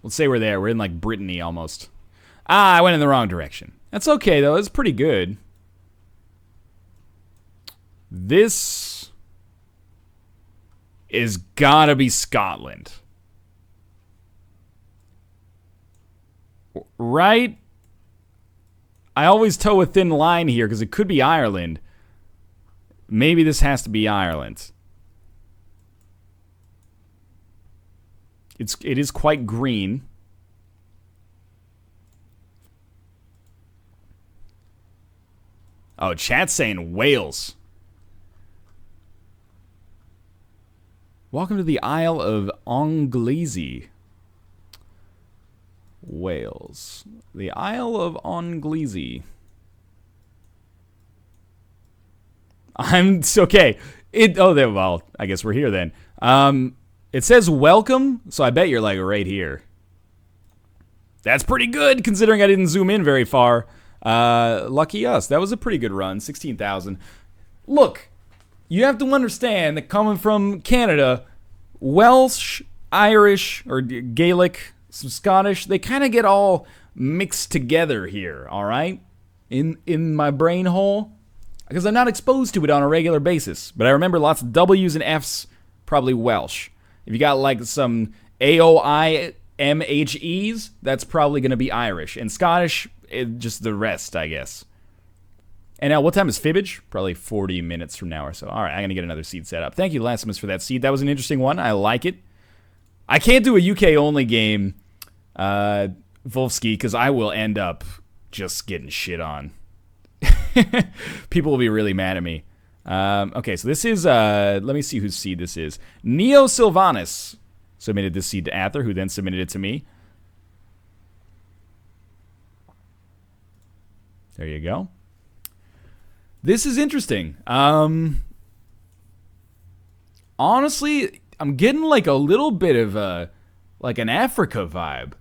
let's say we're there. We're in, like, Brittany almost. I went in the wrong direction. That's okay, though. It's pretty good. This is gotta be Scotland. Right? I always toe a thin line here because it could be Ireland. Maybe this has to be Ireland. It is quite green. Oh, chat's saying Wales. Welcome to the Isle of Anglesey. Wales. The Isle of Anglesey. Okay. Well, I guess we're here then. It says welcome, so I bet you're like right here. That's pretty good, considering I didn't zoom in very far. Lucky us. That was a pretty good run, 16,000. Look, you have to understand that coming from Canada, Welsh, Irish, or Gaelic, some Scottish, they kind of get all mixed together here, all right? In my brain hole. Because I'm not exposed to it on a regular basis. But I remember lots of W's and F's, probably Welsh. If you got like some AOIMHEs, that's probably going to be Irish. And Scottish, just the rest, I guess. And now, what time is Fibbage? Probably 40 minutes from now or so. All right, I'm going to get another seed set up. Thank you, Lasimus, for that seed. That was an interesting one. I like it. I can't do a UK-only game, Wolfski, because I will end up just getting shit on. People will be really mad at me. Okay, so this is, let me see whose seed this is. Neo Sylvanus submitted this seed to Ather, who then submitted it to me. There you go. This is interesting. Honestly, I'm getting like a little bit of a, like an Africa vibe.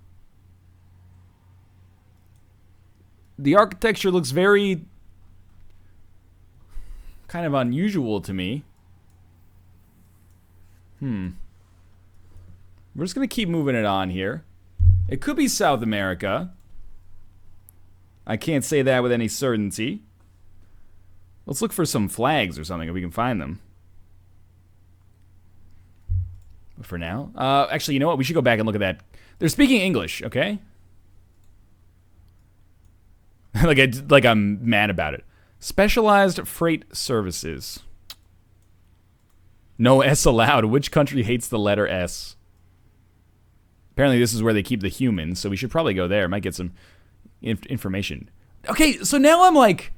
The architecture looks very kind of unusual to me. We're just going to keep moving it on here. It could be South America. I can't say that with any certainty. Let's look for some flags or something if we can find them. But for now, actually, you know what? We should go back and look at that. They're speaking English, okay? like I'm mad about it. Specialized freight services. No S allowed. Which country hates the letter S? Apparently this is where they keep the humans, so we should probably go there. Might get some information. Okay, so now I'm like,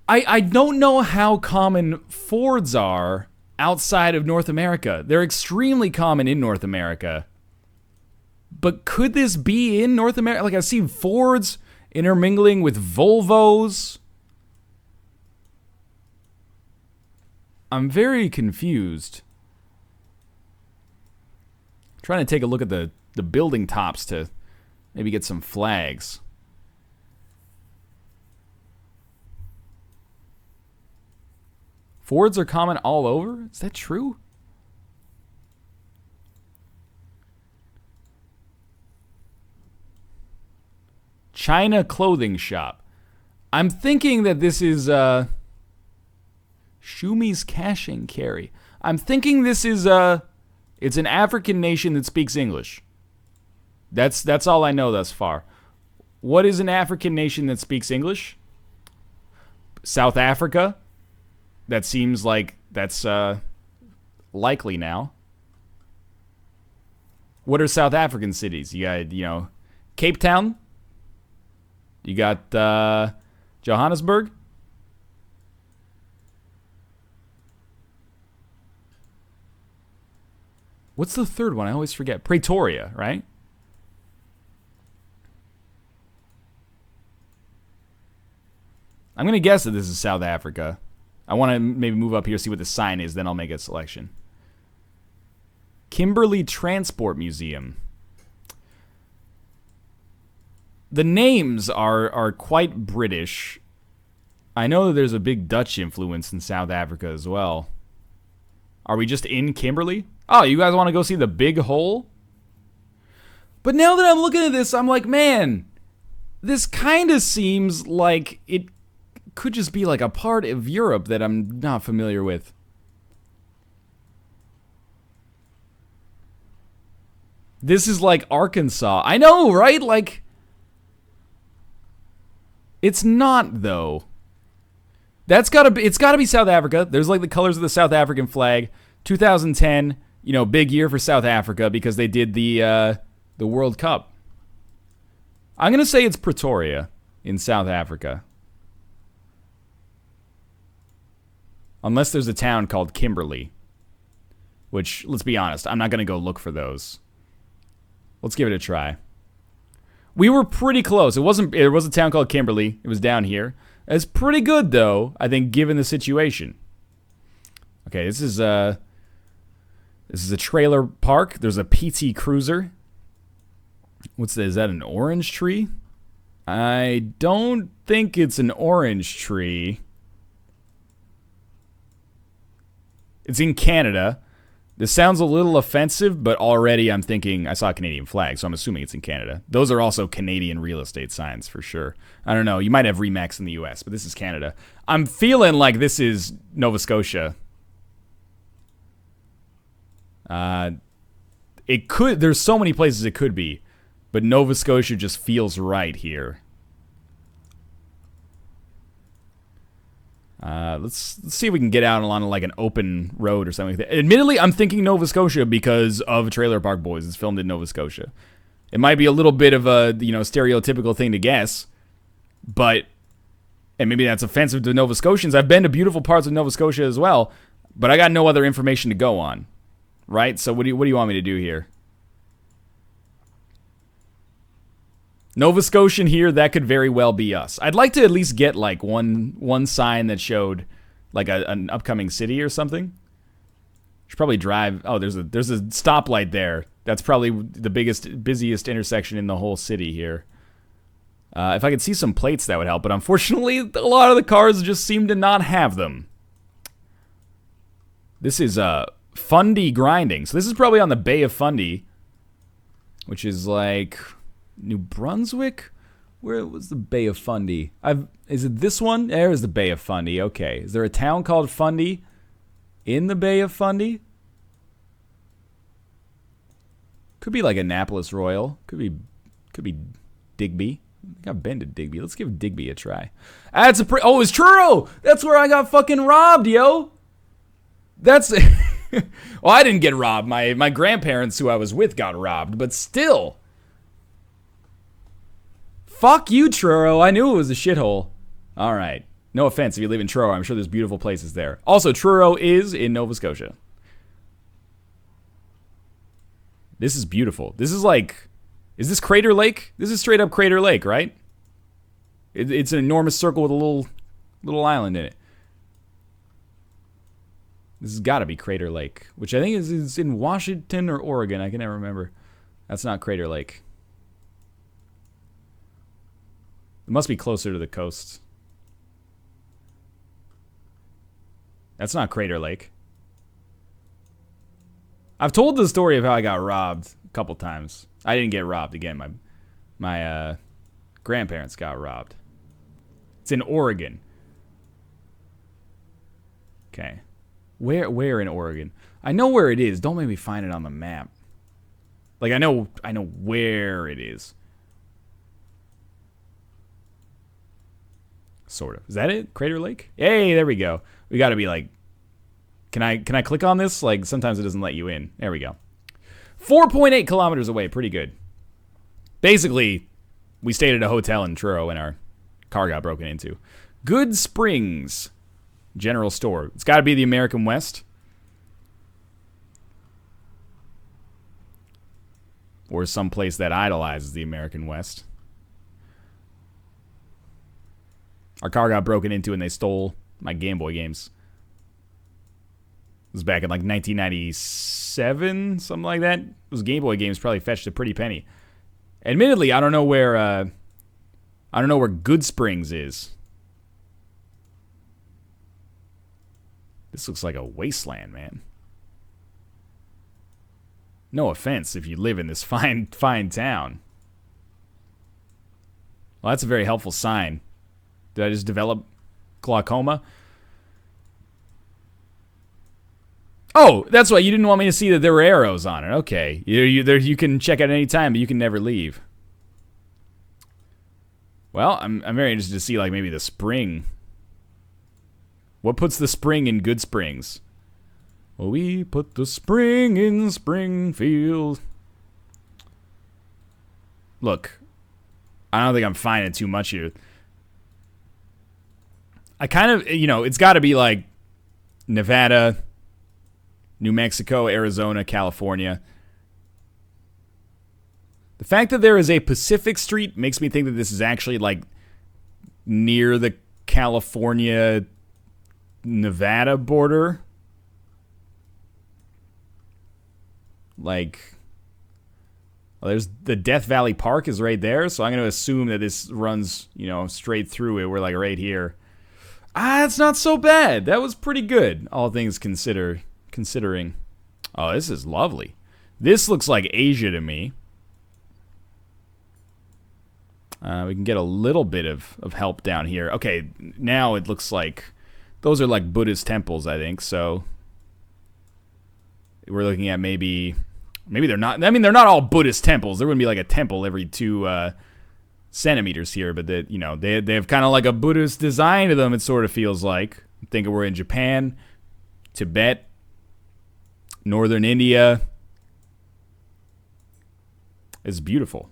I don't know how common Fords are outside of North America. They're extremely common in North America. But could this be in North America? Like, I've seen Fords intermingling with Volvos. I'm very confused. I'm trying to take a look at the building tops to maybe get some flags. Fords are common all over? Is that true? China clothing shop. I'm thinking that this is Shumi's Cash and Carry. I'm thinking this is it's an African nation that speaks English. That's all I know thus far. What is an African nation that speaks English? South Africa. That seems like that's likely now. What are South African cities? You got, Cape Town. You got Johannesburg. What's the third one? I always forget. Pretoria, right? I'm going to guess that this is South Africa. I want to maybe move up here, see what the sign is, then I'll make a selection. Kimberley Transport Museum. The names are quite British. I know that there's a big Dutch influence in South Africa as well. Are we just in Kimberley? Oh, you guys want to go see the big hole? But now that I'm looking at this, I'm like, man, this kind of seems like it could just be like a part of Europe that I'm not familiar with. This is like Arkansas. I know, right? Like, it's not though. It's gotta be South Africa. There's like the colors of the South African flag. 2010, big year for South Africa because they did the World Cup. I'm gonna say it's Pretoria in South Africa. Unless there's a town called Kimberley. Which, let's be honest, I'm not going to go look for those. Let's give it a try. We were pretty close. There was a town called Kimberley. It was down here. It's pretty good, though, I think, given the situation. Okay, this is a trailer park. There's a PT Cruiser. What's that? Is that an orange tree? I don't think it's an orange tree. It's in Canada. This sounds a little offensive, but already I'm thinking, I saw a Canadian flag, so I'm assuming it's in Canada. Those are also Canadian real estate signs for sure. I don't know. You might have Remax in the US, but this is Canada. I'm feeling like this is Nova Scotia. It could. There's so many places it could be, but Nova Scotia just feels right here. Let's see if we can get out along like an open road or something like that. Admittedly, I'm thinking Nova Scotia because of Trailer Park Boys. It's filmed in Nova Scotia. It might be a little bit of a, stereotypical thing to guess, and maybe that's offensive to Nova Scotians. I've been to beautiful parts of Nova Scotia as well, but I got no other information to go on, right? So what do you want me to do here? Nova Scotian here, that could very well be us. I'd like to at least get like one sign that showed like an upcoming city or something. Should probably drive. Oh, there's a stoplight there. That's probably the busiest intersection in the whole city here. If I could see some plates, that would help. But unfortunately, a lot of the cars just seem to not have them. This is Fundy Grinding. So this is probably on the Bay of Fundy, which is like New Brunswick? Where was the Bay of Fundy? Is it this one? There is the Bay of Fundy. Okay. Is there a town called Fundy in the Bay of Fundy? Could be like Annapolis Royal. Could be Digby. I think I've been to Digby. Let's give Digby a try. It's Truro! That's where I got fucking robbed, yo! That's Well, I didn't get robbed. My grandparents who I was with got robbed, but still. Fuck you, Truro. I knew it was a shithole. All right. No offense if you live in Truro. I'm sure there's beautiful places there. Also, Truro is in Nova Scotia. This is beautiful. This is like... Is this Crater Lake? This is straight up Crater Lake, right? It's an enormous circle with a little island in it. This has got to be Crater Lake, which I think is in Washington or Oregon. I can never remember. That's not Crater Lake. It must be closer to the coast. That's not Crater Lake. I've told the story of how I got robbed a couple times. I didn't get robbed again. My grandparents got robbed. It's in Oregon. Okay. Where in Oregon? I know where it is. Don't make me find it on the map. Like I know where it is. Sort of. Is that it? Crater Lake? Hey, there we go. We got to be like... Can I click on this? Like, sometimes it doesn't let you in. There we go. 4.8 kilometers away. Pretty good. Basically, we stayed at a hotel in Truro and our car got broken into. Good Springs General Store. It's got to be the American West. Or some place that idolizes the American West. Our car got broken into and they stole my Game Boy games. It was back in like 1997, something like that. Those Game Boy games probably fetched a pretty penny. Admittedly, I don't know where Good Springs is. This looks like a wasteland, man. No offense if you live in this fine town. Well, that's a very helpful sign. Did I just develop glaucoma? Oh, that's why you didn't want me to see that there were arrows on it. Okay. You can check at any time, but you can never leave. Well, I'm very interested to see, like, maybe the spring. What puts the spring in Good Springs? Well, we put the spring in Springfield. Look, I don't think I'm finding too much here. I kind of, it's got to be like Nevada, New Mexico, Arizona, California. The fact that there is a Pacific Street makes me think that this is actually like near the California-Nevada border. Like, well, there's the Death Valley Park is right there, so I'm going to assume that this runs, straight through it. We're like right here. It's not so bad. That was pretty good, all things considering. Oh, this is lovely. This looks like Asia to me. We can get a little bit of help down here. Okay, now it looks like those are like Buddhist temples, I think. So we're looking at maybe they're not. I mean, they're not all Buddhist temples. There wouldn't be like a temple every 2 centimeters here, but they have kind of like a Buddhist design to them. It sort of feels like. I'm thinking we're in Japan, Tibet, Northern India. It's beautiful.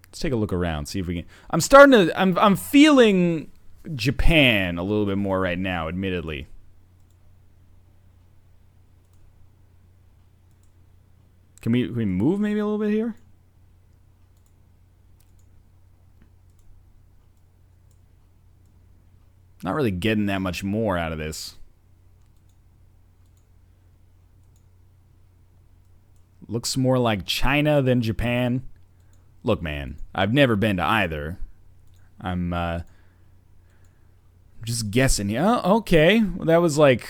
Let's take a look around, see if we can. I'm feeling Japan a little bit more right now, admittedly. Can we move maybe a little bit here? Not really getting that much more out of this. Looks more like China than Japan. Look, man, I've never been to either. I'm just guessing. Yeah, okay. Well, that was like...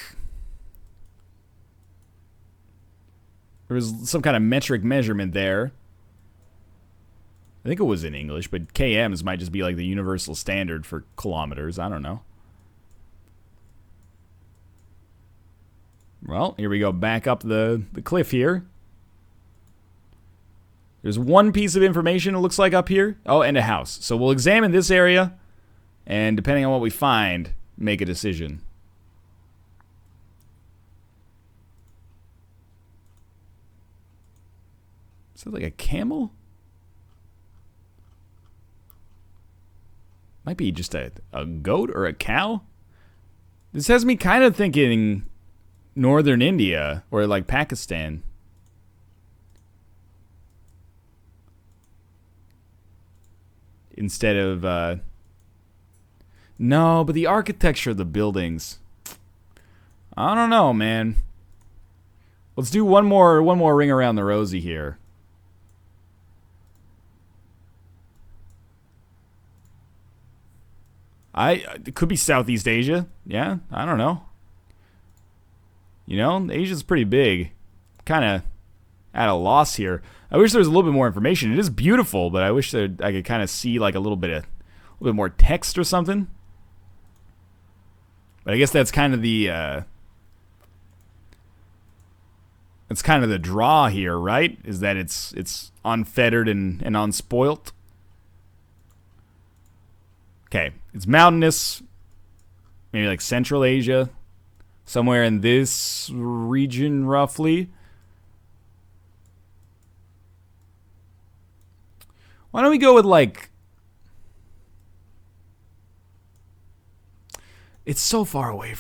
There was some kind of metric measurement there. I think it was in English, but kms might just be like the universal standard for kilometers. I don't know. Well, here we go. Back up the cliff here. There's one piece of information it looks like up here. Oh, and a house. So we'll examine this area, and depending on what we find, make a decision. Is that like a camel? Might be just a goat or a cow. This has me kind of thinking northern India or like Pakistan. Instead of no, but the architecture of the buildings. I don't know, man. Let's do one more ring around the rosy here. It could be Southeast Asia. Yeah, I don't know. You know, Asia's pretty big. Kind of at a loss here. I wish there was a little bit more information. It is beautiful, but I wish I could kind of see like a little bit more text or something. But I guess that's kind of the draw here, right? Is that it's unfettered and unspoilt. Okay, it's mountainous, maybe like Central Asia, somewhere in this region roughly. Why don't we go with like... It's so far away